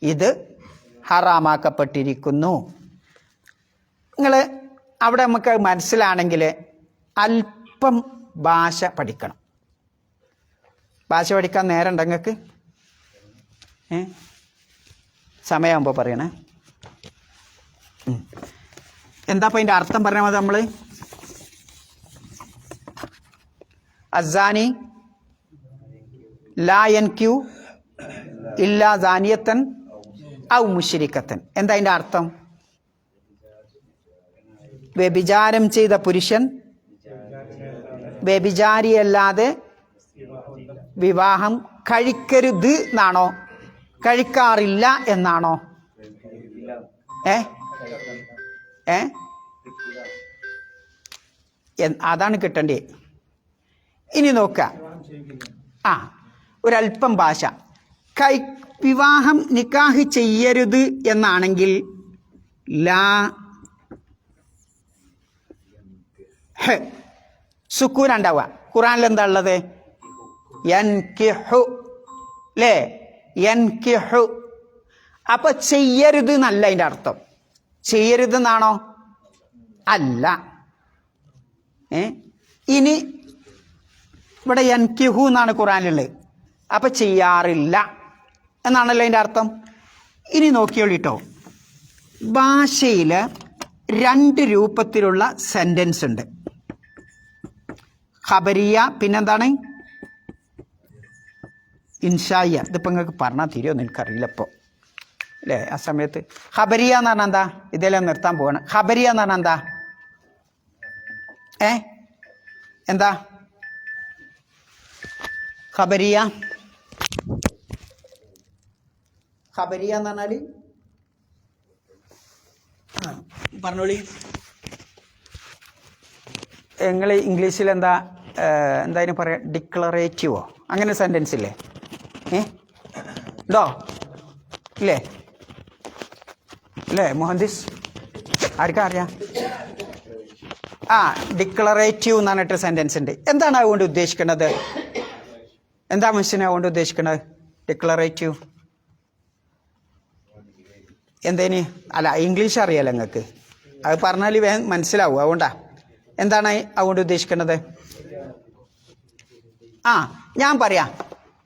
ഇത് ഹറാമാക്കപ്പെട്ടിരിക്കുന്നു. നിങ്ങൾ അവിടെ നമുക്ക് മനസ്സിലാണെങ്കിൽ അല്പം ഭാഷ പഠിക്കണം. ഭാഷ പഠിക്കാൻ നേരം ഉണ്ടോ നിങ്ങൾക്ക്? സമയമാകുമ്പോൾ പറയണേ. എന്താ അപ്പം അതിൻ്റെ അർത്ഥം പറഞ്ഞാൽ മതി. നമ്മൾ അസ്സാനി ലാ യൻകിഉ ഇല്ലാ സാനിയത്തൻ ഔ മുശ്രിക്കത്തൻ. എന്താ അതിൻ്റെ അർത്ഥം? വ്യഭിചാരം ചെയ്ത പുരുഷൻ വ്യഭിചാരിയല്ലാതെ വിവാഹം കഴിക്കരുത് എന്നാണോ? കഴിക്കാറില്ല എന്നാണോ? അതാണ് കിട്ടണ്ടേ. ഇനി നോക്കുക, ഒരല്പം ഭാഷ. വിവാഹം നിക്കാഹ് ചെയ്യരുത് എന്നാണെങ്കിൽ ലാ സുക്കൂൻ ഉണ്ടാവുക. ഖുറാനിൽ എന്താ ഉള്ളത്? യൻകിഹു അല്ലേ, യൻകിഹു. അപ്പൊ ചെയ്യരുത് എന്നല്ല അതിൻ്റെ അർത്ഥം. ചെയ്യരുത് എന്നാണോ? അല്ല. ഇനി ഇവിടെ യൻകിഹു എന്നാണ് ഖുറാനിലുള്ളത്. അപ്പൊ ചെയ്യാറില്ല എന്നാണല്ലോ അതിൻ്റെ അർത്ഥം. ഇനി നോക്കിയോളിട്ടോ, ഭാഷയിൽ 2 രൂപത്തിലുള്ള സെന്റൻസ് ഉണ്ട്. ഖബരിയ, പിന്നെന്താണ് ഇൻഷായിയ. ഇതിപ്പോൾ നിങ്ങൾക്ക് പറഞ്ഞാൽ തിരിയുമെന്ന് എനിക്കറിയില്ല ഇപ്പോൾ അല്ലേ. ആ സമയത്ത് ഖബരിയ എന്ന് പറഞ്ഞാൽ എന്താ? ഇതെല്ലാം നിർത്താൻ പോവാണ്. ഖബരിയ എന്ന് പറഞ്ഞാൽ എന്താ? എന്താ ഖബരിയ? ഖബരിയ എന്ന് പറഞ്ഞാൽ പറഞ്ഞോളി. നിങ്ങൾ ഇംഗ്ലീഷിൽ എന്തായാലും പറയാ, ഡിക്ലറേറ്റീവോ അങ്ങനെ സെൻറ്റൻസ് ഇല്ലേ? ഉണ്ടോ? ഇല്ലേ? അല്ലേ മുഹന്ദിസ്? ആർക്കാ അറിയാം? ഡിക്ലറേറ്റീവ് എന്ന് പറഞ്ഞിട്ട് സെൻറ്റൻസ് ഉണ്ട്. എന്താണ് അതുകൊണ്ട് ഉദ്ദേശിക്കുന്നത്? എന്താ മനുഷ്യനെ അതുകൊണ്ട് ഉദ്ദേശിക്കുന്നത്? ഡിക്ലറേറ്റീവ് എന്തേനി? അല്ല, ഇംഗ്ലീഷ് അറിയാലോ നിങ്ങൾക്ക്, അത് പറഞ്ഞാൽ മനസ്സിലാവും. അതുകൊണ്ടാ. എന്താണ് അതുകൊണ്ട് ഉദ്ദേശിക്കുന്നത്? ഞാൻ പറയാം,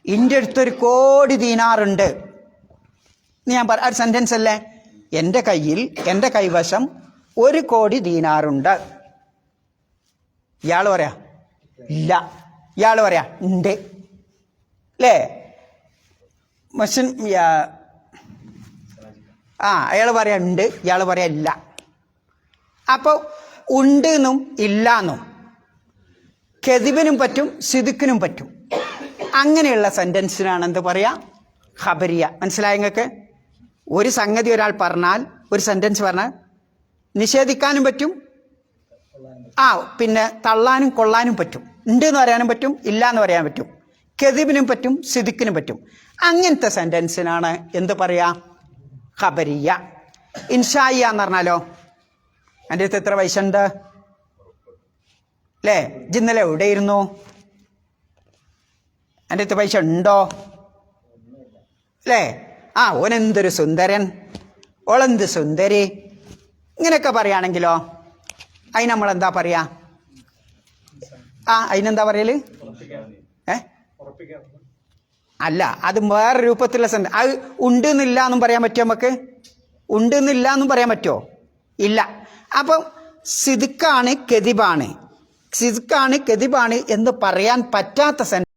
എൻ്റെ അടുത്തൊരു 1 കോടി ദീനാറുണ്ട്. ഞാൻ ഒരു സെൻറ്റൻസ് അല്ലേ? എൻ്റെ കയ്യിൽ, എൻ്റെ കൈവശം 1 കോടി ദീനാറുണ്ട്. ഇയാൾ പറയാ ഇല്ല, ഇയാൾ പറയാ ഉണ്ട് അല്ലേ? മനുഷ്യൻ അയാൾ പറയാ ഉണ്ട്, ഇയാൾ പറയാ ഇല്ല. അപ്പോൾ ഉണ്ട് എന്നും ഇല്ല എന്നും കെദിബിനും പറ്റും സിദ്ദിഖിനും പറ്റും. അങ്ങനെയുള്ള സെൻറ്റൻസിനാണ് എന്ത് പറയാ? ഖബരിയ. മനസ്സിലായ നിങ്ങൾക്ക്? ഒരു സംഗതി ഒരാൾ പറഞ്ഞാൽ, ഒരു സെൻറ്റൻസ് പറഞ്ഞാൽ നിഷേധിക്കാനും പറ്റും, പിന്നെ തള്ളാനും കൊള്ളാനും പറ്റും. ഉണ്ട് എന്ന് പറയാനും പറ്റും, ഇല്ല എന്ന് പറയാൻ പറ്റും. കെദിബിനും പറ്റും, സിദ്ദിഖിനും പറ്റും. അങ്ങനത്തെ സെൻറ്റൻസിനാണ് എന്ത് പറയാ? ഖബരിയ. ഇൻഷായിയ എന്ന് പറഞ്ഞാലോ, എൻ്റെ അടുത്ത് എത്ര പൈസ ഉണ്ട് അല്ലേ? ഇന്നലെ എവിടെയിരുന്നു? എൻ്റെ അടുത്ത് പൈസ ഉണ്ടോ അല്ലേ? ഓനെന്തൊരു സുന്ദരൻ, ഓളെന്ത് സുന്ദരി, ഇങ്ങനെയൊക്കെ പറയുകയാണെങ്കിലോ അതിന് നമ്മൾ എന്താ പറയാ? അതിനെന്താ പറയല്? അല്ല, അത് വേറെ രൂപത്തിലുള്ള സെന്റ്. അത് ഉണ്ട് എന്നില്ല എന്നും പറയാൻ പറ്റുമോ? നമുക്ക് ഉണ്ട് എന്നില്ല എന്നും പറയാൻ പറ്റുമോ? ഇല്ല. അപ്പം സിദ്ക്കാണ് കെദിബാണ് എന്ന് പറയാൻ പറ്റാത്ത സെന്റ്